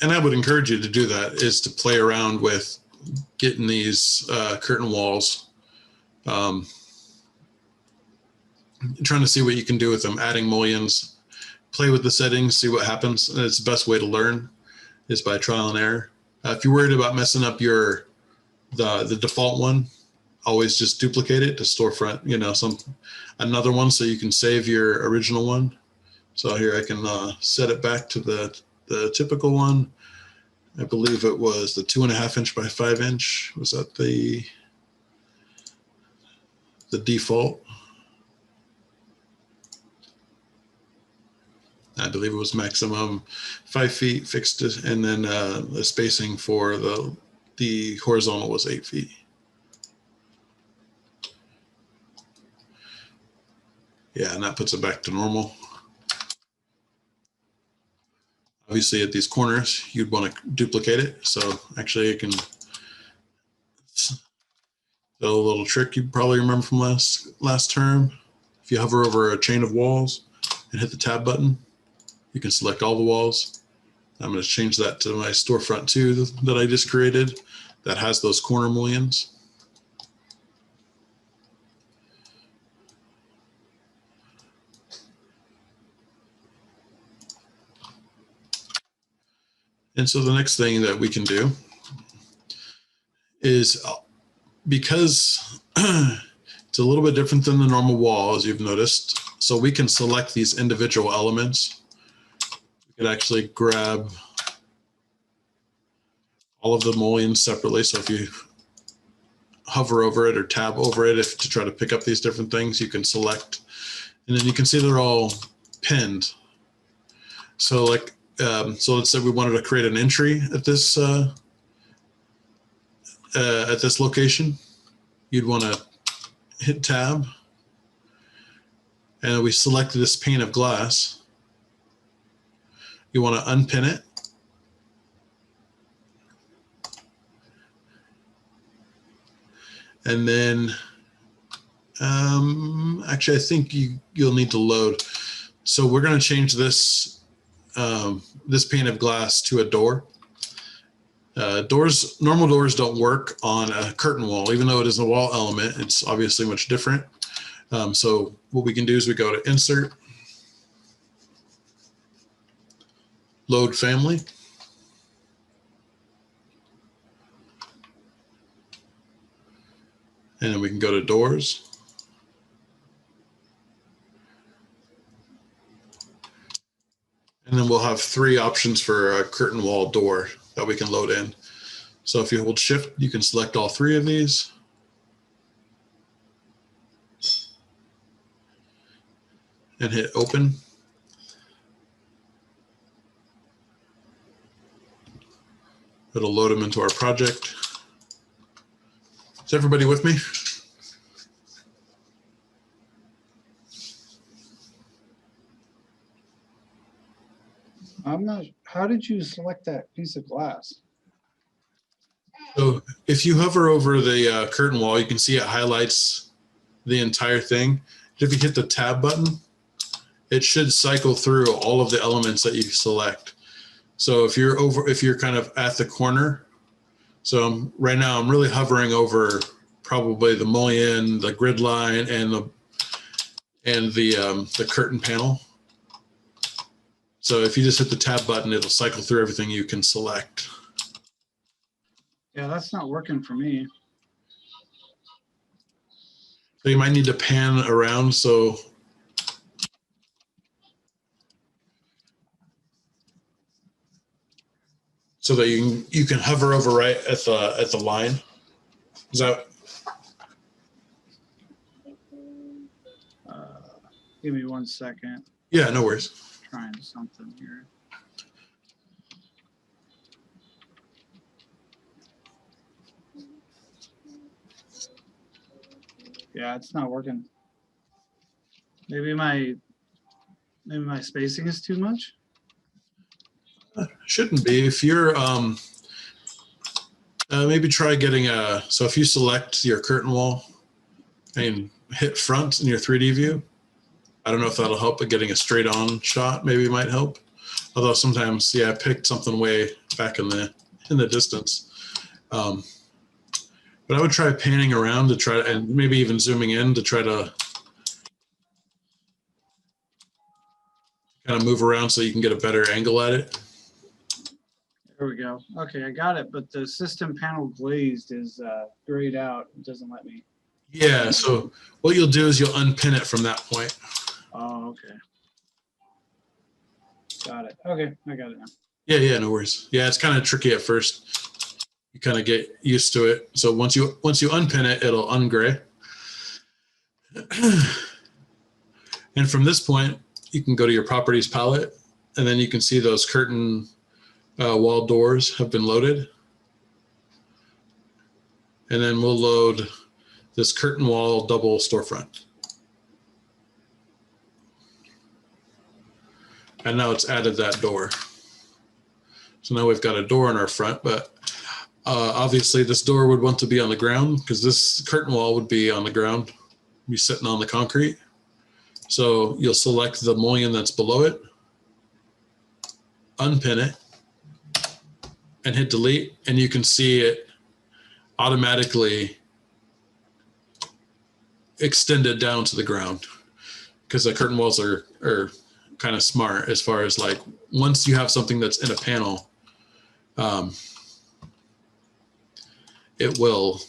and I would encourage you to do that, is to play around with getting these curtain walls, trying to see what you can do with them, adding mullions, play with the settings, see what happens. And it's the best way to learn is by trial and error. If you're worried about messing up the default one, always just duplicate it to storefront, another one so you can save your original one. So here I can set it back to the typical one. I believe it was the 2.5 inch by 5 inch. Was that the default? I believe it was maximum 5 feet fixed, and then the spacing for the horizontal was 8 feet. Yeah, and that puts it back to normal. Obviously at these corners, you'd want to duplicate it. So actually I can, a little trick you probably remember from last term. If you hover over a chain of walls and hit the tab button, you can select all the walls. I'm going to change that to my storefront 2 that I just created that has those corner mullions. And so the next thing that we can do is, because it's a little bit different than the normal wall, as you've noticed, so we can select these individual elements. We could actually grab all of the mullions separately. So if you hover over it or tab over it to try to pick up these different things, you can select, and then you can see they're all pinned. So so let's say we wanted to create an entry at this location. You'd want to hit tab, and we select this pane of glass. You want to unpin it. And then, actually, I think you'll need to load. So we're going to change this this pane of glass to a door. Normal doors don't work on a curtain wall, even though it is a wall element. It's obviously much different. So what we can do is we go to Insert, Load Family. And then we can go to Doors. And then we'll have 3 options for a curtain wall door that we can load in. So if you hold Shift, you can select all 3 of these. And hit Open. It'll load them into our project. Is everybody with me? I'm not, how did you select that piece of glass? So if you hover over the curtain wall, you can see it highlights the entire thing. If you hit the tab button, it should cycle through all of the elements that you select. So if you're kind of at the corner, so right now I'm really hovering over probably the mullion, the grid line, and the curtain panel. So if you just hit the tab button, it'll cycle through everything you can select. Yeah, that's not working for me. So you might need to pan around so that you can hover over right at the line. Is that, Give me 1 second. yeah, no worries. Trying something here. Yeah, it's not working. Maybe my spacing is too much. Shouldn't be. If you're, maybe try getting so if you select your curtain wall and hit front in your 3D view, I don't know if that'll help, but getting a straight on shot maybe might help. Although sometimes, yeah, I picked something way back in the distance. But I would try panning around to try, and maybe even zooming in to try to kind of move around so you can get a better angle at it. There we go. Okay, I got it. But the system panel glazed is grayed out. It doesn't let me. Yeah, so what you'll do is you'll unpin it from that point. Oh, okay. Got it. Okay, I got it now. Yeah, no worries. Yeah, it's kind of tricky at first. You kind of get used to it. So once you unpin it, it'll ungray. And from this point, you can go to your properties palette, and then you can see those curtain wall doors have been loaded. And then we'll load this curtain wall double storefront. And now it's added that door. So now we've got a door in our front, but obviously this door would want to be on the ground because this curtain wall would be on the ground, be sitting on the concrete. So you'll select the mullion that's below it, unpin it, and hit delete, and you can see it automatically extended down to the ground because the curtain walls are kind of smart as far as like once you have something that's in a panel, it will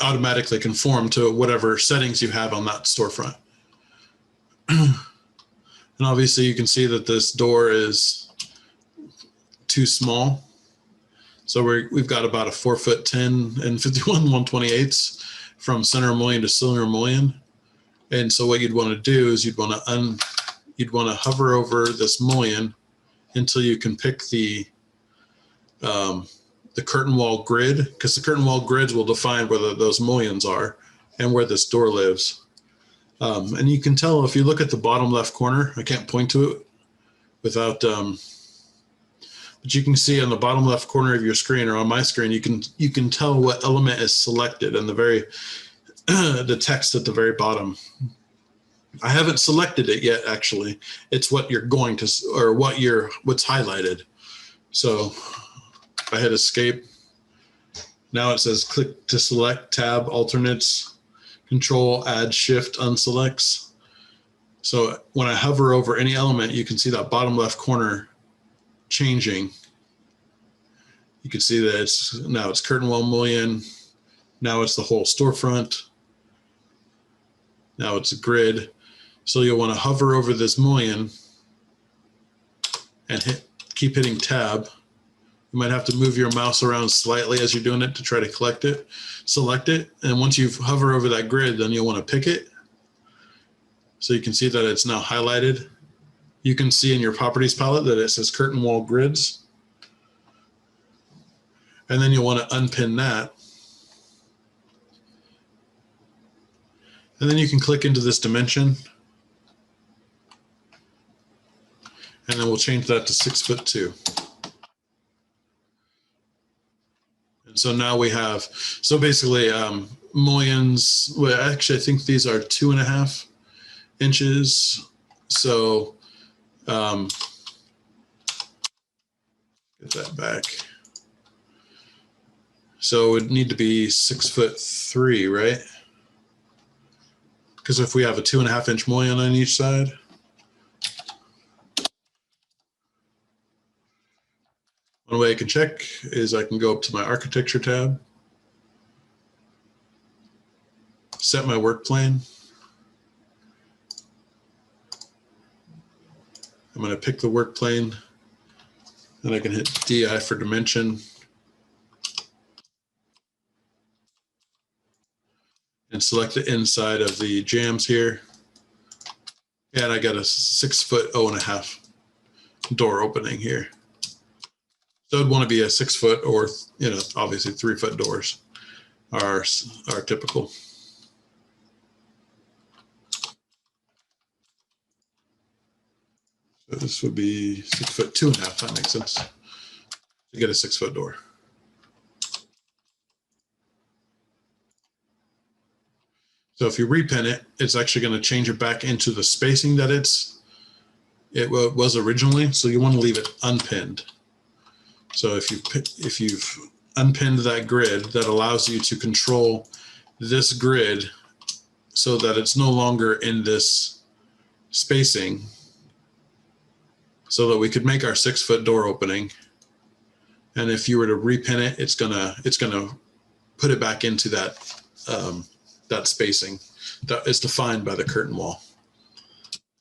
automatically conform to whatever settings you have on that storefront. And obviously you can see that this door is too small. So we've got about a 4'10" and 51 1/28 from center mullion to cylinder mullion. And so what you'd want to do is you'd want to hover over this mullion until you can pick the curtain wall grid, because the curtain wall grids will define where those mullions are and where this door lives. And you can tell if you look at the bottom left corner, I can't point to it without, but you can see on the bottom left corner of your screen or on my screen, you can tell what element is selected in the very, the text at the very bottom. I haven't selected it yet, actually. It's what you're going to, or what's highlighted. So if I hit escape, now it says click to select, tab, alternates, control, add, shift, unselects. So when I hover over any element, you can see that bottom left corner changing. You can see that now it's curtain wall mullion. Now it's the whole storefront. Now it's a grid. So you'll want to hover over this mullion and keep hitting tab. You might have to move your mouse around slightly as you're doing it to try to select it. And once you hover over that grid, then you'll want to pick it. So you can see that it's now highlighted. You can see in your properties palette that it says curtain wall grids. And then you'll want to unpin that. And then you can click into this dimension. And then we'll change that to 6'2". And so now we have, so basically mullions, well, actually I think these are 2.5 inches. So get that back. So it would need to be 6'3", right? Because if we have a 2.5 inch mullion on each side. One way I can check is I can go up to my architecture tab, set my work plane. I'm going to pick the work plane, and I can hit DI for dimension. and select the inside of the jambs here. And I got a 6 foot 0.5 door opening here. So it'd want to be a 6 foot, or, you know, obviously 3 foot doors are typical. So this would be 6 foot 2.5. That makes sense to get a 6 foot door. So if you repin it, it's actually going to change it back into the spacing that it was originally. So you want to leave it unpinned. So if you've unpinned that grid, that allows you to control this grid so that it's no longer in this spacing, so that we could make our 6 foot door opening. And if you were to repin it, it's gonna put it back into that that spacing that is defined by the curtain wall.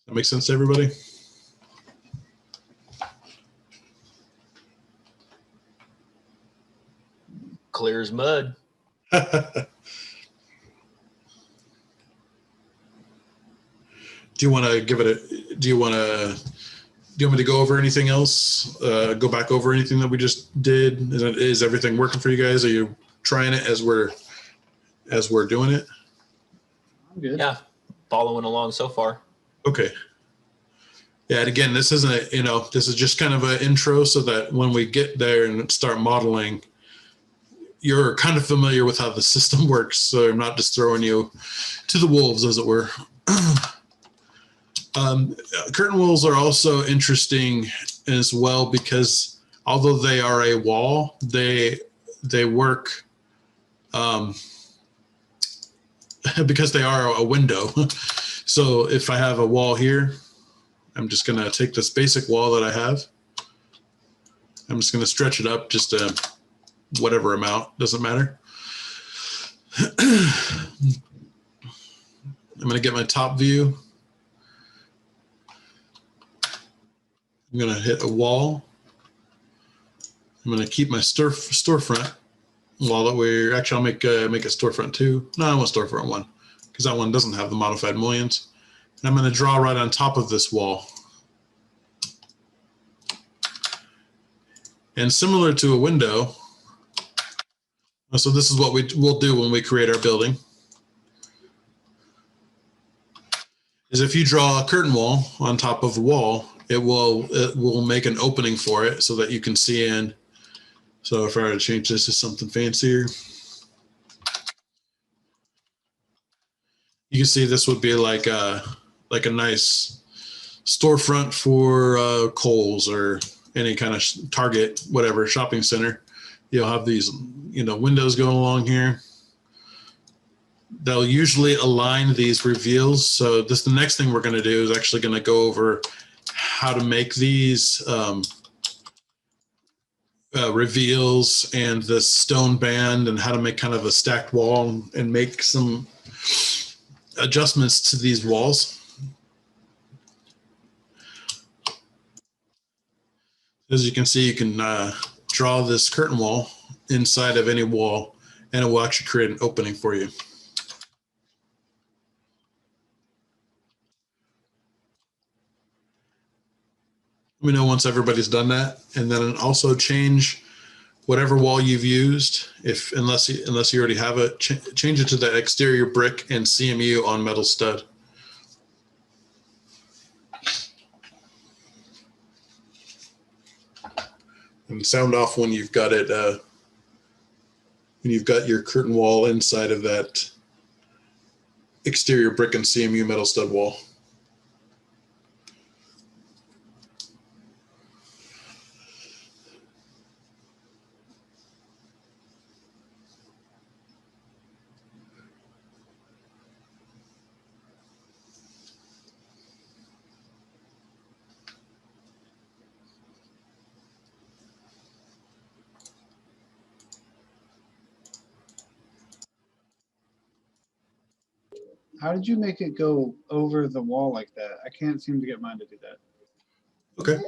That makes sense to everybody? Clear as mud. Do you want to give it a, do you want me to go over anything else? Go back over anything that we just did? Is everything working for you guys? Are you trying it as we're doing it? I'm good. Yeah, following along so far. Okay. Yeah, and again, this isn't this is just kind of an intro so that when we get there and start modeling, you're kind of familiar with how the system works. So I'm not just throwing you to the wolves, as it were. Curtain walls are also interesting as well because although they are a wall, they work because they are a window. So if I have a wall here, I'm just going to take this basic wall that I have. I'm just going to stretch it up just to whatever amount, doesn't matter. I'm going to get my top view. I'm going to hit a wall. I'm going to keep my storefront wall that we're actually, I'll make a storefront 2. No, I want storefront 1 because that one doesn't have the modified mullions. And I'm going to draw right on top of this wall. And similar to a window, so this is what we'll do when we create our building, is if you draw a curtain wall on top of a wall, it will make an opening for it so that you can see in. So if I were to change this to something fancier, you can see this would be like a nice storefront for Kohl's or any kind of Target, whatever, shopping center. You'll have these, windows going along here. They'll usually align these reveals. So the next thing we're going to do is actually going to go over how to make these reveals and the stone band and how to make kind of a stacked wall and make some adjustments to these walls. As you can see, you can draw this curtain wall inside of any wall and it will actually create an opening for you. Let me know once everybody's done that, and then also change whatever wall you've used. Unless you already have it, change it to the exterior brick and CMU on metal stud. And sound off when you've got it. When you've got your curtain wall inside of that exterior brick and CMU metal stud wall. How did you make it go over the wall like that? I can't seem to get mine to do that. Okay.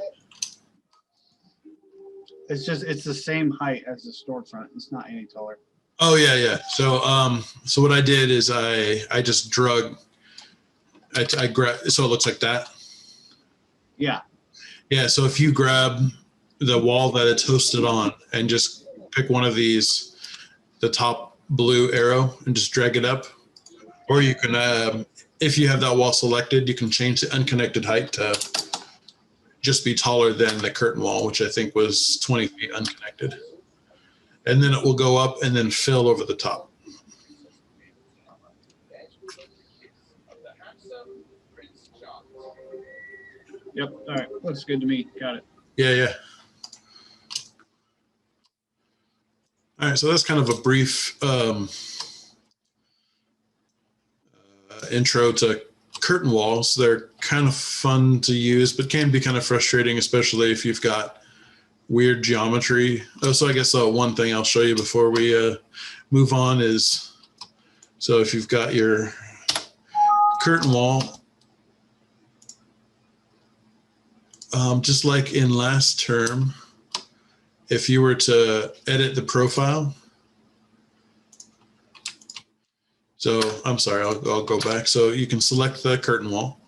It's the same height as the storefront. It's not any taller. Oh yeah, yeah. So what I did is I just drug. I grab. So it looks like that. Yeah. Yeah. So if you grab the wall that it's hosted on and just pick one of these, the top blue arrow, and just drag it up, or you can, if you have that wall selected, you can change the unconnected height to just be taller than the curtain wall, which I think was 20 feet unconnected. And then it will go up and then fill over the top. Yep. All right. Looks good to me. Got it. Yeah, yeah. All right, so that's kind of a brief intro to curtain walls. They're kind of fun to use, but can be kind of frustrating, especially if you've got weird geometry. Oh, so I guess one thing I'll show you before we move on is, so if you've got your curtain wall, just like in last term, if you were to edit the profile, so I'm sorry, I'll go back. So you can select the curtain wall.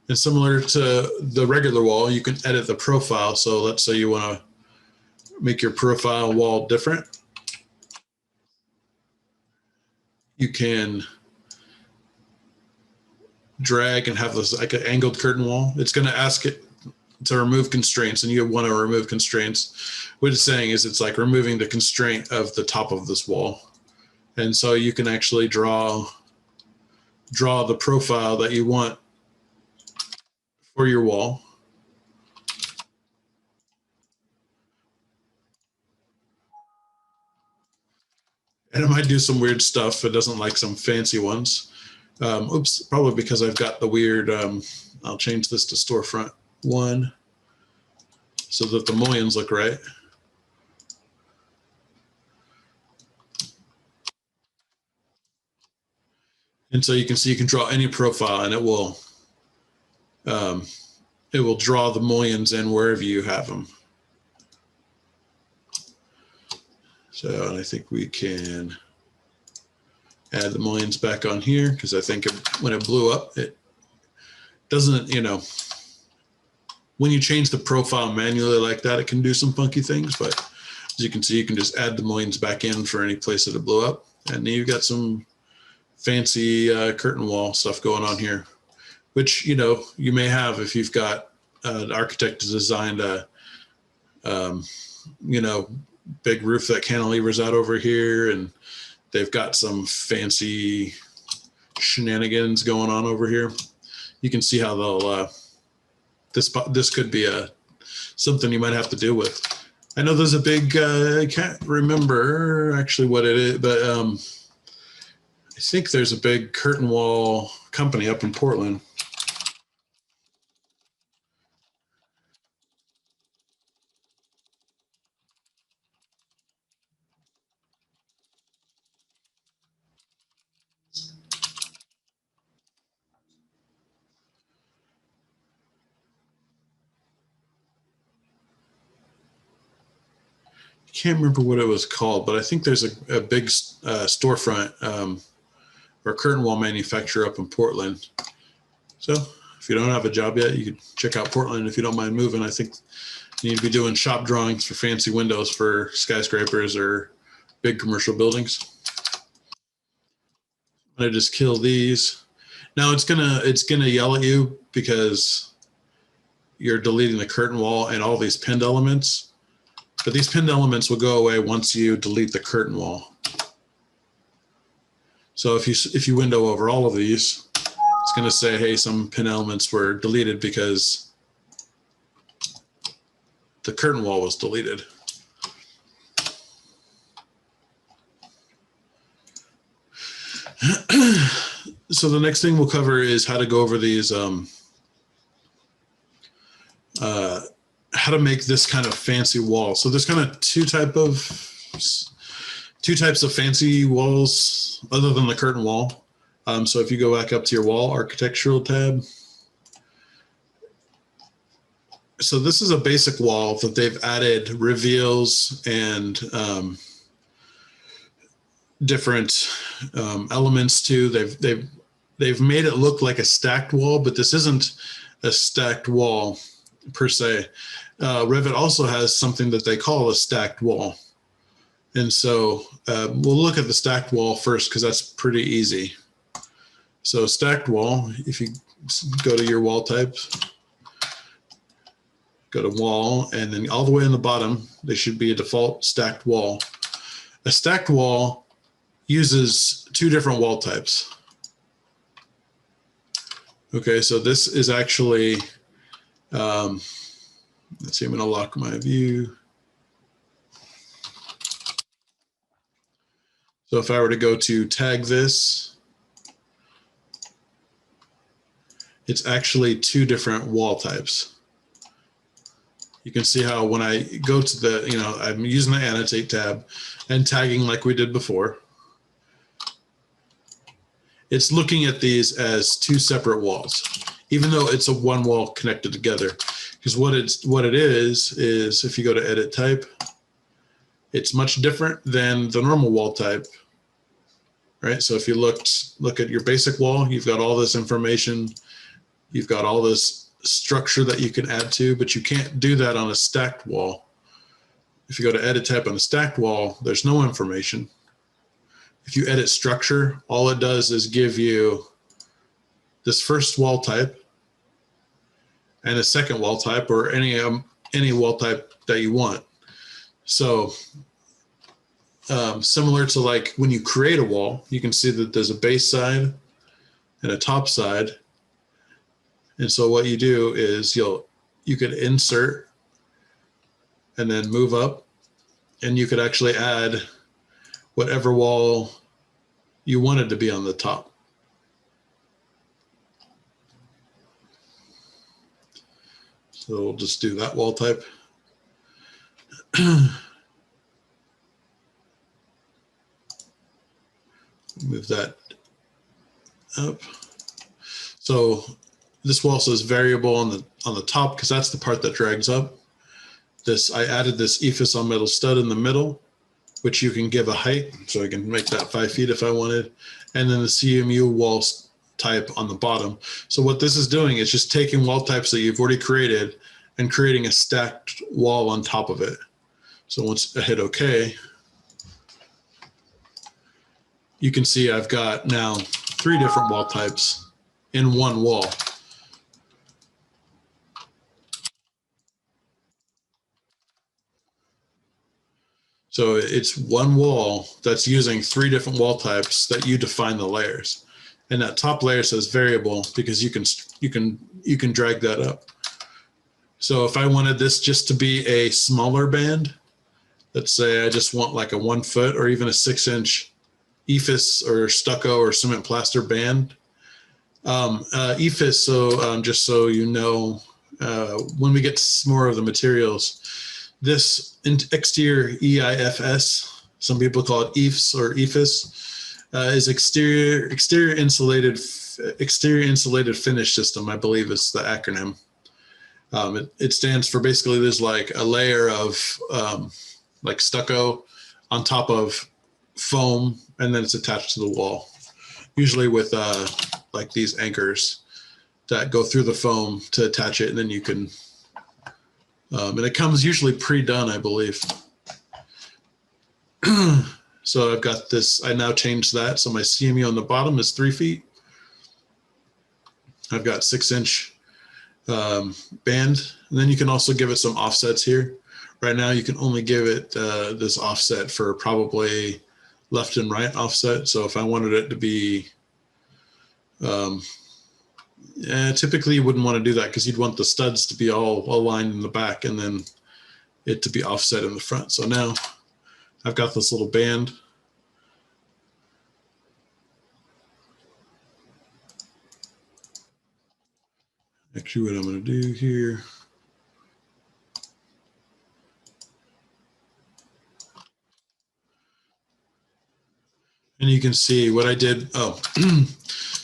And similar to the regular wall, you can edit the profile. So let's say you want to make your profile wall different. You can drag and have this like an angled curtain wall. It's going to ask it to remove constraints, and you want to remove constraints. What it's saying is it's like removing the constraint of the top of this wall. And so you can actually draw the profile that you want for your wall. And it might do some weird stuff. It doesn't like some fancy ones. Oops, probably because I've got the weird, I'll change this to storefront 1 so that the mullions look right. And so you can see you can draw any profile and it will draw the mullions in wherever you have them. So and I think we can add the mullions back on here because I think when it blew up, it doesn't, when you change the profile manually like that, it can do some funky things, but as you can see, you can just add the mullions back in for any place that it blew up. And then you've got some fancy curtain wall stuff going on here, which, you may have if you've got an architect who designed a, big roof that cantilevers out over here, and they've got some fancy shenanigans going on over here. You can see how they'll, this could be something you might have to deal with. I know there's a big, I can't remember actually what it is, but I think there's a big curtain wall company up in Portland. Can't remember what it was called, but I think there's a big storefront or curtain wall manufacturer up in Portland. So if you don't have a job yet, you could check out Portland if you don't mind moving. I think you need to be doing shop drawings for fancy windows for skyscrapers or big commercial buildings. I'm gonna just kill these. Now it's gonna yell at you because you're deleting the curtain wall and all these pinned elements. But these pinned elements will go away once you delete the curtain wall. So if you window over all of these, it's going to say, hey, some pin elements were deleted because the curtain wall was deleted. So the next thing we'll cover is how to go over these, how to make this kind of fancy wall. So there's kind of two types of fancy walls other than the curtain wall. So if you go back up to your wall architectural tab. So this is a basic wall that they've added reveals and different elements too. They've made it look like a stacked wall, but this isn't a stacked wall per se. Revit also has something that they call a stacked wall. And so we'll look at the stacked wall first because that's pretty easy. So stacked wall, if you go to your wall types, go to wall, and then all the way in the bottom, there should be a default stacked wall. A stacked wall uses two different wall types. Okay, so this is actually, let's see, I'm gonna lock my view. So if I were to go to tag this, it's actually two different wall types. You can see how when I go to the, I'm using the annotate tab and tagging like we did before. It's looking at these as two separate walls, even though it's a one wall connected together. Because what it is if you go to edit type, it's much different than the normal wall type, right? So if you look at your basic wall, you've got all this information, you've got all this structure that you can add to, but you can't do that on a stacked wall. If you go to edit type on a stacked wall, there's no information. If you edit structure, all it does is give you this first wall type and a second wall type, or any wall type that you want. So similar to like when you create a wall, you can see that there's a base side and a top side. And so what you do is you could insert and then move up, and you could actually add whatever wall you wanted to be on the top. So we'll just do that wall type. Move that up. So this wall says variable on the top because that's the part that drags up. I added this ephes on metal stud in the middle, which you can give a height, so I can make that 5 feet if I wanted, and then the CMU wall type on the bottom. So what this is doing is just taking wall types that you've already created and creating a stacked wall on top of it. So once I hit OK, you can see I've got now 3 different wall types in one wall. So it's one wall that's using 3 different wall types that you define the layers. And that top layer says variable because you can drag that up. So if I wanted this just to be a smaller band, let's say I just want like a 1 foot or even a 6-inch ephes or stucco or cement plaster band. Ephes, so just so you know, when we get to more of the materials, this exterior EIFS, some people call it EIFS or EIFS, is exterior insulated finish system, I believe is the acronym. It stands for basically there's like a layer of like stucco on top of foam, and then it's attached to the wall, usually with like these anchors that go through the foam to attach it, and then you can and it comes usually pre-done, I believe. So I've got this, I now changed that. So my CMU on the bottom is 3 feet. I've got 6-inch band. And then you can also give it some offsets here. Right now you can only give it this offset for probably left and right offset. So if I wanted it to be, typically you wouldn't want to do that because you'd want the studs to be all aligned in the back and then it to be offset in the front. So now I've got this little band. Actually, what I'm going to do here. And you can see what I did. Oh,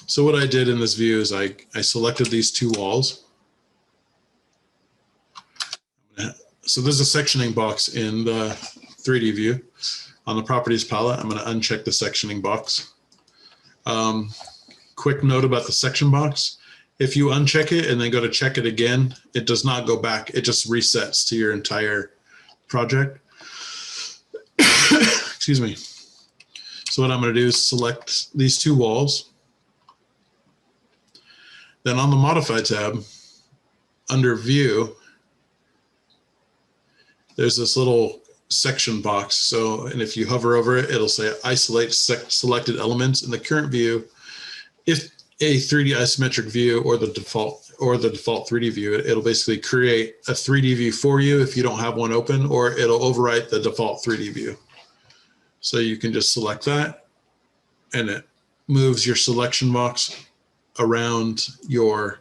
so what I did in this view is I selected these 2 walls. So there's a sectioning box in the 3D view. On the properties palette, I'm going to uncheck the sectioning box. Quick note about the section box. If you uncheck it and then go to check it again, it does not go back. It just resets to your entire project. Excuse me. So what I'm going to do is select these two walls. Then on the Modify tab, under View, there's this little section box. So, and if you hover over it, it'll say Isolate selected elements in the current view. If a 3D isometric view or the default 3D view, it'll basically create a 3D view for you if you don't have one open, or it'll overwrite the default 3D view. So you can just select that, and it moves your selection box around your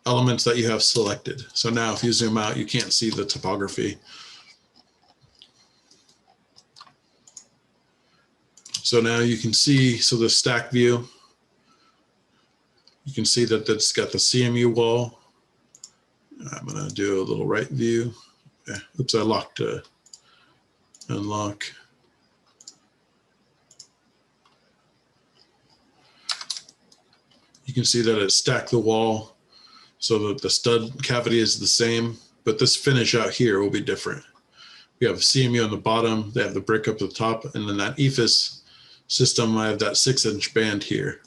elements that you have selected. So now if you zoom out, you can't see the topography. So now you can see, so the stack view, you can see that it's got the CMU wall. I'm going to do a little right view. Oops, I locked unlock. You can see that it stacked the wall so that the stud cavity is the same, but this finish out here will be different. We have CMU on the bottom, they have the brick up at the top, and then that EFIS system, I have that 6-inch band here.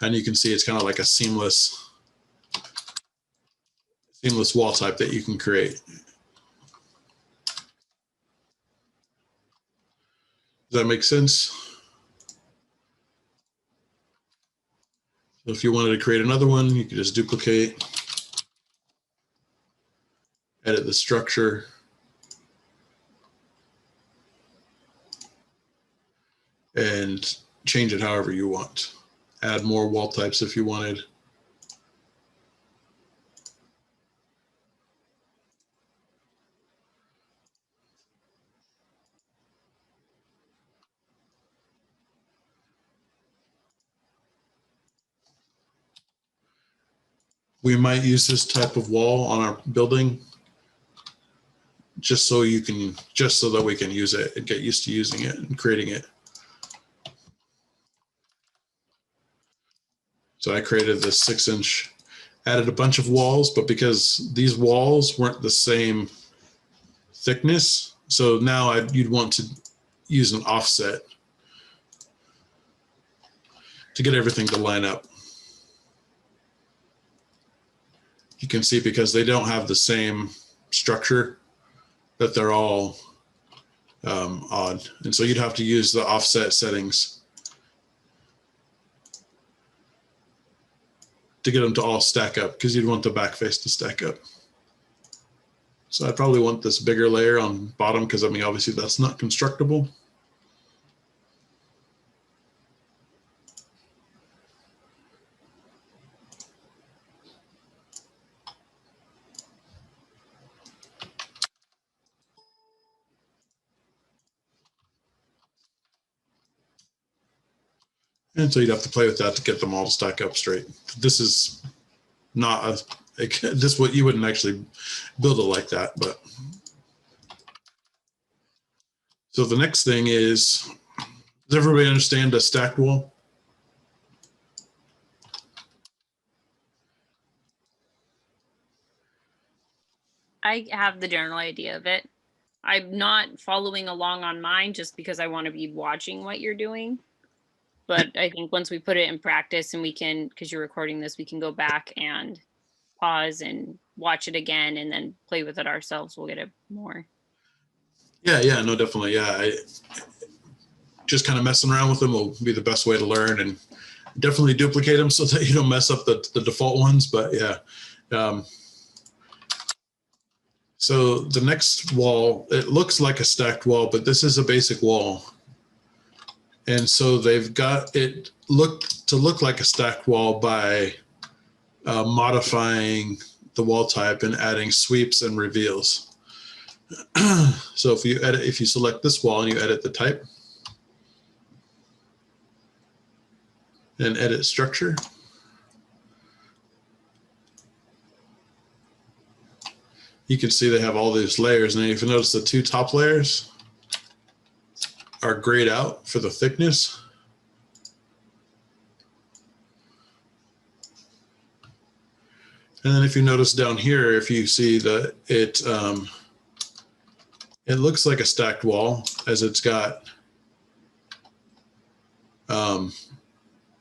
And you can see it's kind of like a seamless wall type that you can create. Does that make sense? So if you wanted to create another one, you could just duplicate, edit the structure, and change it however you want. Add more wall types if you wanted. We might use this type of wall on our building just so that we can use it and get used to using it and creating it. So I created this 6-inch, added a bunch of walls, but because these walls weren't the same thickness, so now you'd want to use an offset to get everything to line up. You can see because they don't have the same structure that they're all odd. And so you'd have to use the offset settings to get them to all stack up, because you'd want the back face to stack up. So I probably want this bigger layer on bottom, because I mean, obviously that's not constructible. And so you'd have to play with that to get them all to stack up straight. This is not what you wouldn't actually build it like that, but. So the next thing is, does everybody understand a stacked wall? I have the general idea of it. I'm not following along on mine just because I want to be watching what you're doing. But I think once we put it in practice and we can, because you're recording this, we can go back and pause and watch it again and then play with it ourselves. We'll get it more. Yeah, no, definitely. Yeah, just kind of messing around with them will be the best way to learn, and definitely duplicate them so that you don't mess up the default ones. But yeah. So the next wall, it looks like a stacked wall, but this is a basic wall. And so they've got it to look like a stacked wall by modifying the wall type and adding sweeps and reveals. So if you select this wall and you edit the type and edit structure, you can see they have all these layers. And if you notice the two top layers, are grayed out for the thickness. And then if you notice down here, if you see that it looks like a stacked wall, as it's got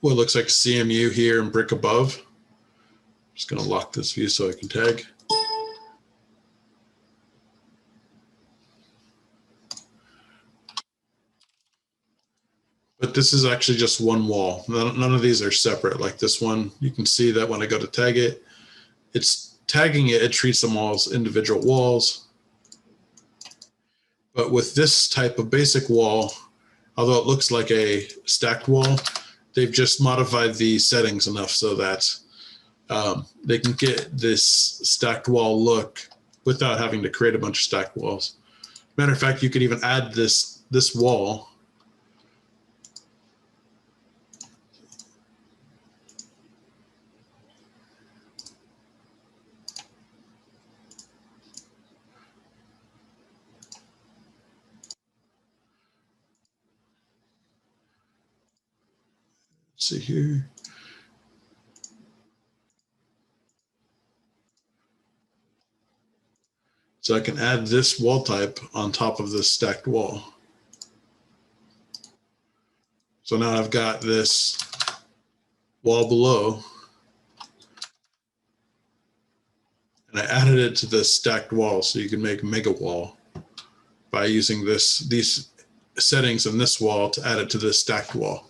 what looks like CMU here and brick above. I'm just going to lock this view so I can tag. But this is actually just one wall. None of these are separate. Like this one, you can see that when I go to tag it, it's tagging it, it treats them all as individual walls. But with this type of basic wall, although it looks like a stacked wall, they've just modified the settings enough so that they can get this stacked wall look without having to create a bunch of stacked walls. Matter of fact, you could even add this wall. Let's see here. So I can add this wall type on top of this stacked wall. So now I've got this wall below, and I added it to the stacked wall, so you can make mega wall by using these settings in this wall to add it to this stacked wall.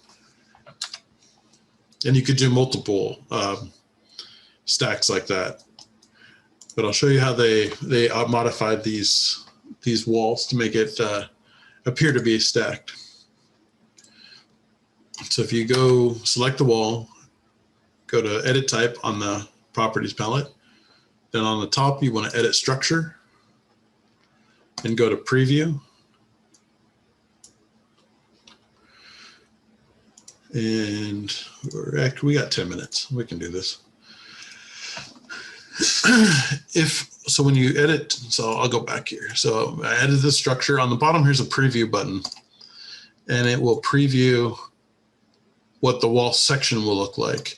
And you could do multiple stacks like that. But I'll show you how they modified these walls to make it appear to be stacked. So if you go select the wall, go to edit type on the properties palette, then on the top you want to edit structure and go to preview. And we got 10 minutes. We can do this. So when you edit, so I'll go back here. So I added the structure. On the bottom, here's a preview button, and it will preview what the wall section will look like.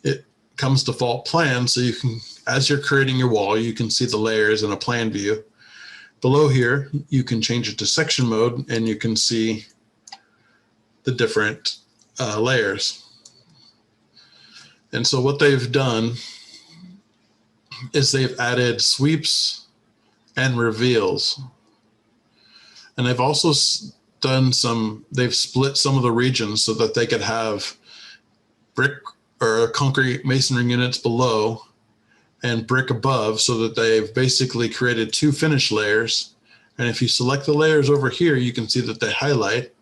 It comes default plan, so you can, as you're creating your wall, you can see the layers in a plan view. Below here, you can change it to section mode, and you can see the different layers. And so what they've done is they've added sweeps and reveals. And they've also done they've split some of the regions so that they could have brick or concrete masonry units below and brick above, so that they've basically created two finish layers. And if you select the layers over here, you can see that they highlight.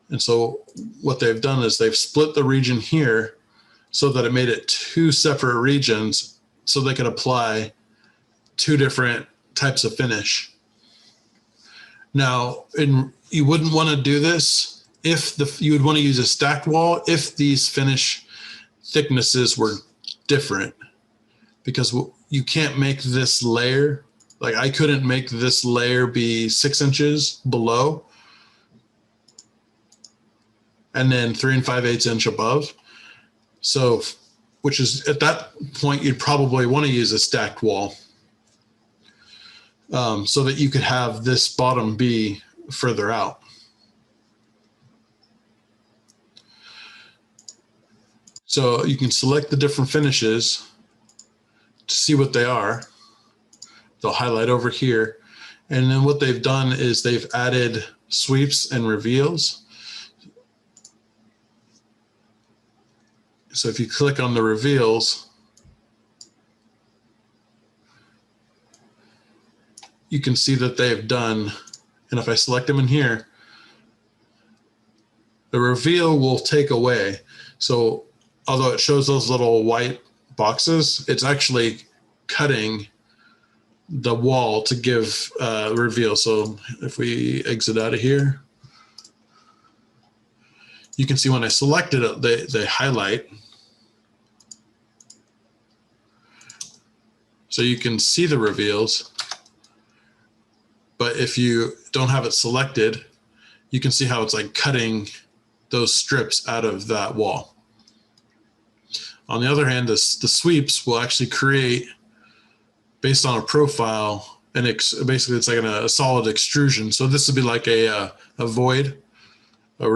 And so what they've done is they've split the region here so that it made it two separate regions, so they could apply two different types of finish. Now, you wouldn't want to do this if you would want to use a stacked wall if these finish thicknesses were different, because you can't make this layer, like I couldn't make this layer be 6 inches below and then 3 5/8 inch above. So, which is at that point, you'd probably want to use a stacked wall so that you could have this bottom be further out. So you can select the different finishes to see what they are. They'll highlight over here. And then what they've done is they've added sweeps and reveals. So if you click on the reveals, you can see that they've done, and if I select them in here, the reveal will take away. So although it shows those little white boxes, it's actually cutting the wall to give reveal. So if we exit out of here, you can see when I selected it, they highlight. So you can see the reveals, but if you don't have it selected, you can see how it's like cutting those strips out of that wall. On the other hand, the sweeps will actually create, based on a profile, and basically it's like a solid extrusion. So this would be like a void, a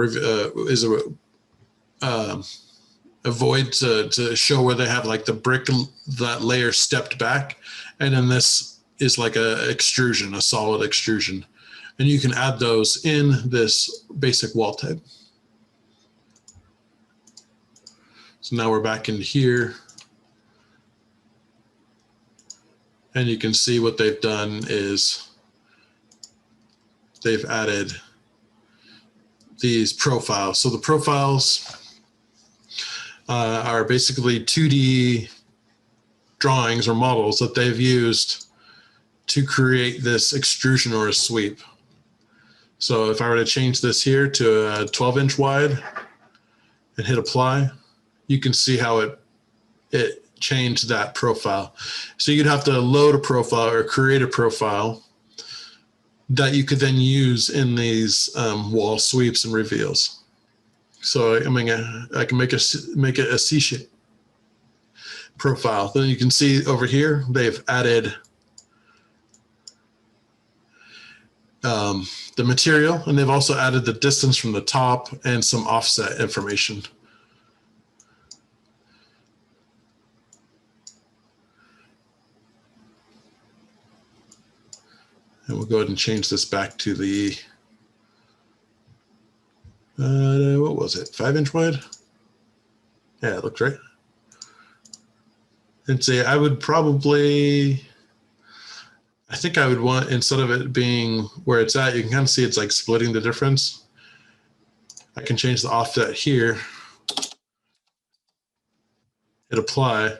void to show where they have like the brick, that layer stepped back, and then this is like a extrusion, a solid extrusion, and you can add those in this basic wall type. So now we're back in here, and you can see what they've done is they've added these profiles. So the profiles are basically 2D drawings or models that they've used to create this extrusion or a sweep. So if I were to change this here to a 12-inch wide and hit apply, you can see how it changed that profile. So you'd have to load a profile or create a profile that you could then use in these wall sweeps and reveals. So I can make it a C-shape profile. Then you can see over here, they've added the material, and they've also added the distance from the top and some offset information. And we'll go ahead and change this back to the, what was it, 5-inch wide? Yeah, it looked right. And say I would probably, I think I would want, instead of it being where it's at, you can kind of see it's like splitting the difference. I can change the offset here, hit apply,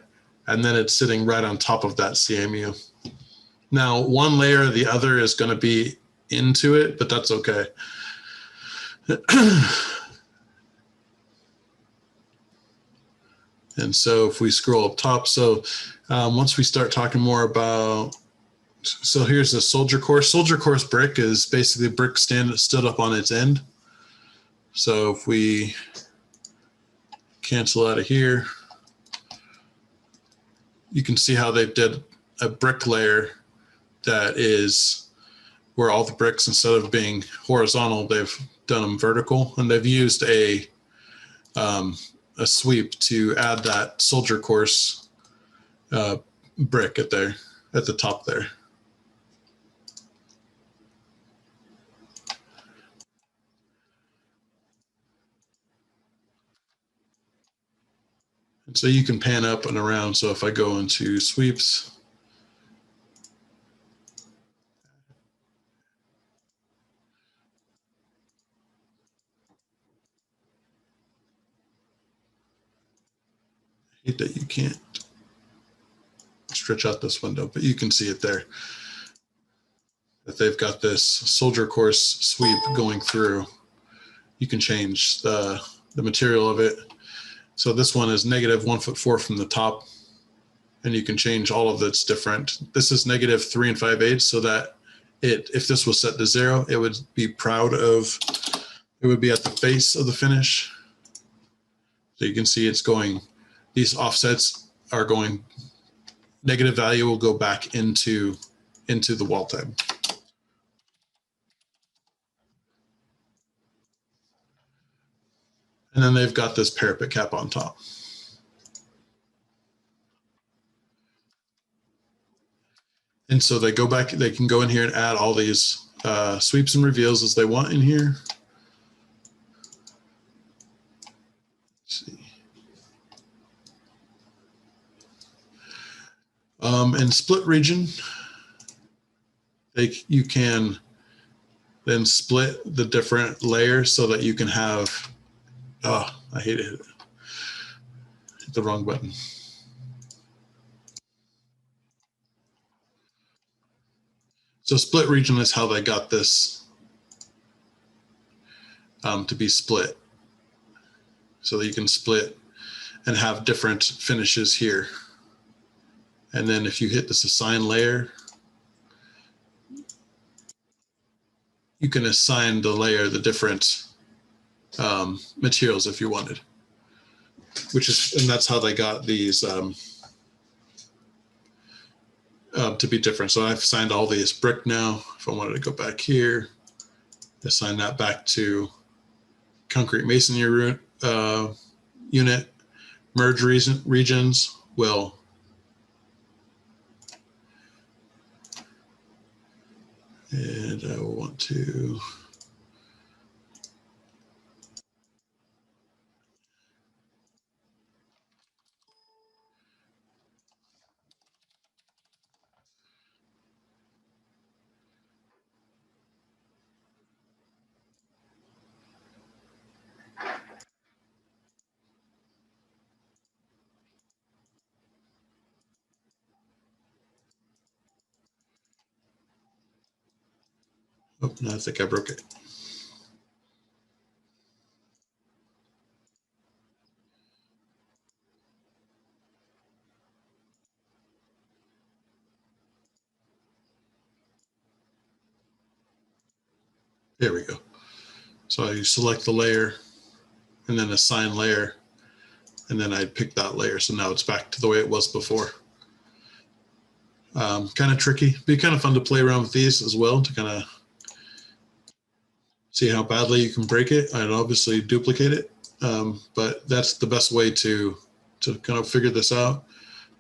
and then it's sitting right on top of that CMU. Now, one layer or the other is going to be into it, but that's okay. And so if we scroll up top, so once we start talking more about, so here's the soldier course. Soldier course brick is basically brick stood up on its end. So if we cancel out of here, you can see how they did a brick layer that is where all the bricks, instead of being horizontal, they've done them vertical, and they've used a sweep to add that soldier course brick at the top there. And so you can pan up and around. So if I go into sweeps, I hate that you can't stretch out this window, but you can see it there, that they've got this soldier course sweep going through. You can change the material of it. So this one is -1'4" from the top, and you can change all of it's different. This is -3 5/8, so that if this was set to 0, it would be it would be at the face of the finish. So you can see it's going, these offsets are going, negative value will go back into the wall type. And then they've got this parapet cap on top. And so they go back, they can go in here and add all these sweeps and reveals as they want in here. Let's see. In split region, you can then split the different layers so that you can have, oh, I hate it. Hit the wrong button. So split region is how they got this to be split. So that you can split and have different finishes here. And then if you hit this assign layer, you can assign the layer the different materials if you wanted, and that's how they got these to be different. So I've assigned all these brick now. If I wanted to go back here, assign that back to concrete masonry unit, merge regions will and I will want to oh, no, I think I broke it. There we go. So I select the layer and then assign layer, and then I pick that layer. So now it's back to the way it was before. Kind of tricky, be kind of fun to play around with these as well to kind of see how badly you can break it and obviously duplicate it. But that's the best way to kind of figure this out.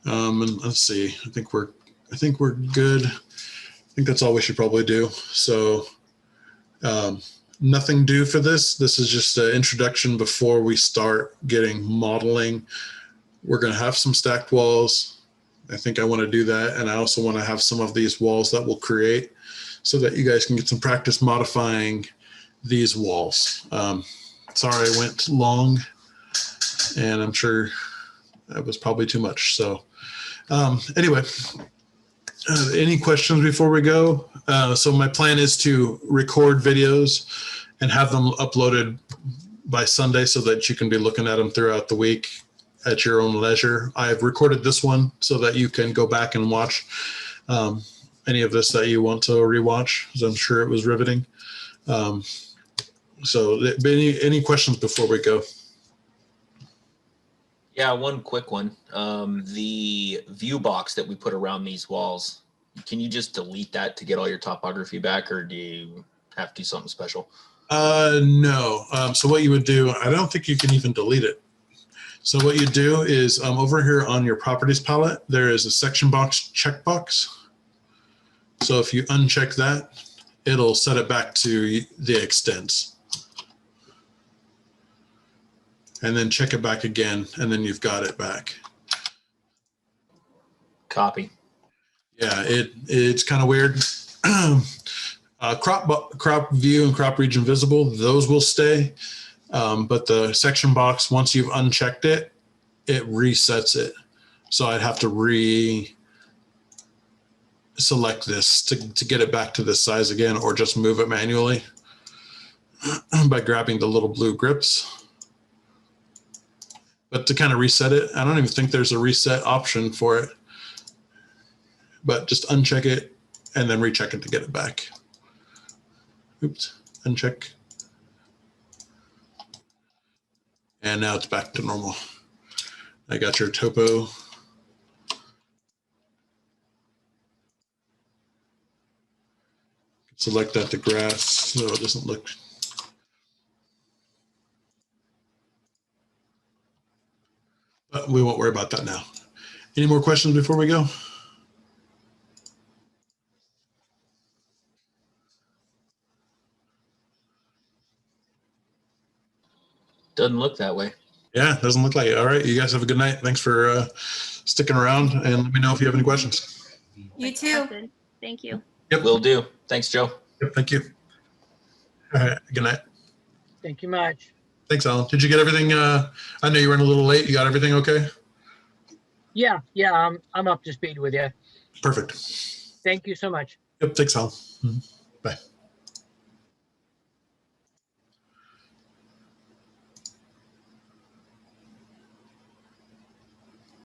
And let's see, I think we're good. I think that's all we should probably do. So nothing due for this. This is just an introduction before we start getting modeling. We're going to have some stacked walls. I think I want to do that. And I also want to have some of these walls that we'll create so that you guys can get some practice modifying these walls. Sorry I went long, and I'm sure that was probably too much. So anyway, any questions before we go? So my plan is to record videos and have them uploaded by Sunday so that you can be looking at them throughout the week at your own leisure. I've recorded this one so that you can go back and watch any of this that you want to rewatch, because I'm sure it was riveting. So any questions before we go? Yeah, one quick one. The view box that we put around these walls, can you just delete that to get all your topography back, or do you have to do something special? No. So what you would do, I don't think you can even delete it. So what you do is over here on your properties palette, there is a section box checkbox. So if you uncheck that, it'll set it back to the extents. And then check it back again, and then you've got it back. Copy. Yeah, it's kind of weird. Crop view and crop region visible, those will stay. But the section box, once you've unchecked it, it resets it. So I'd have to select this to get it back to this size again, or just move it manually by grabbing the little blue grips. But to kind of reset it, I don't even think there's a reset option for it. But just uncheck it and then recheck it to get it back. Oops, uncheck. And now it's back to normal. I got your topo. Select that to grass so it doesn't look. But we won't worry about that now. Any more questions before we go? Doesn't look that way. Yeah, doesn't look like it. All right, you guys have a good night. Thanks for sticking around, and let me know if you have any questions. You too. Thank you. Yep. Will do. Thanks, Joe. Yep, thank you. All right, good night. Thank you much. Thanks, Alan. Did you get everything? I know you were a little late. You got everything okay? Yeah, I'm up to speed with you. Perfect. Thank you so much. Yep, thanks, Alan. Bye.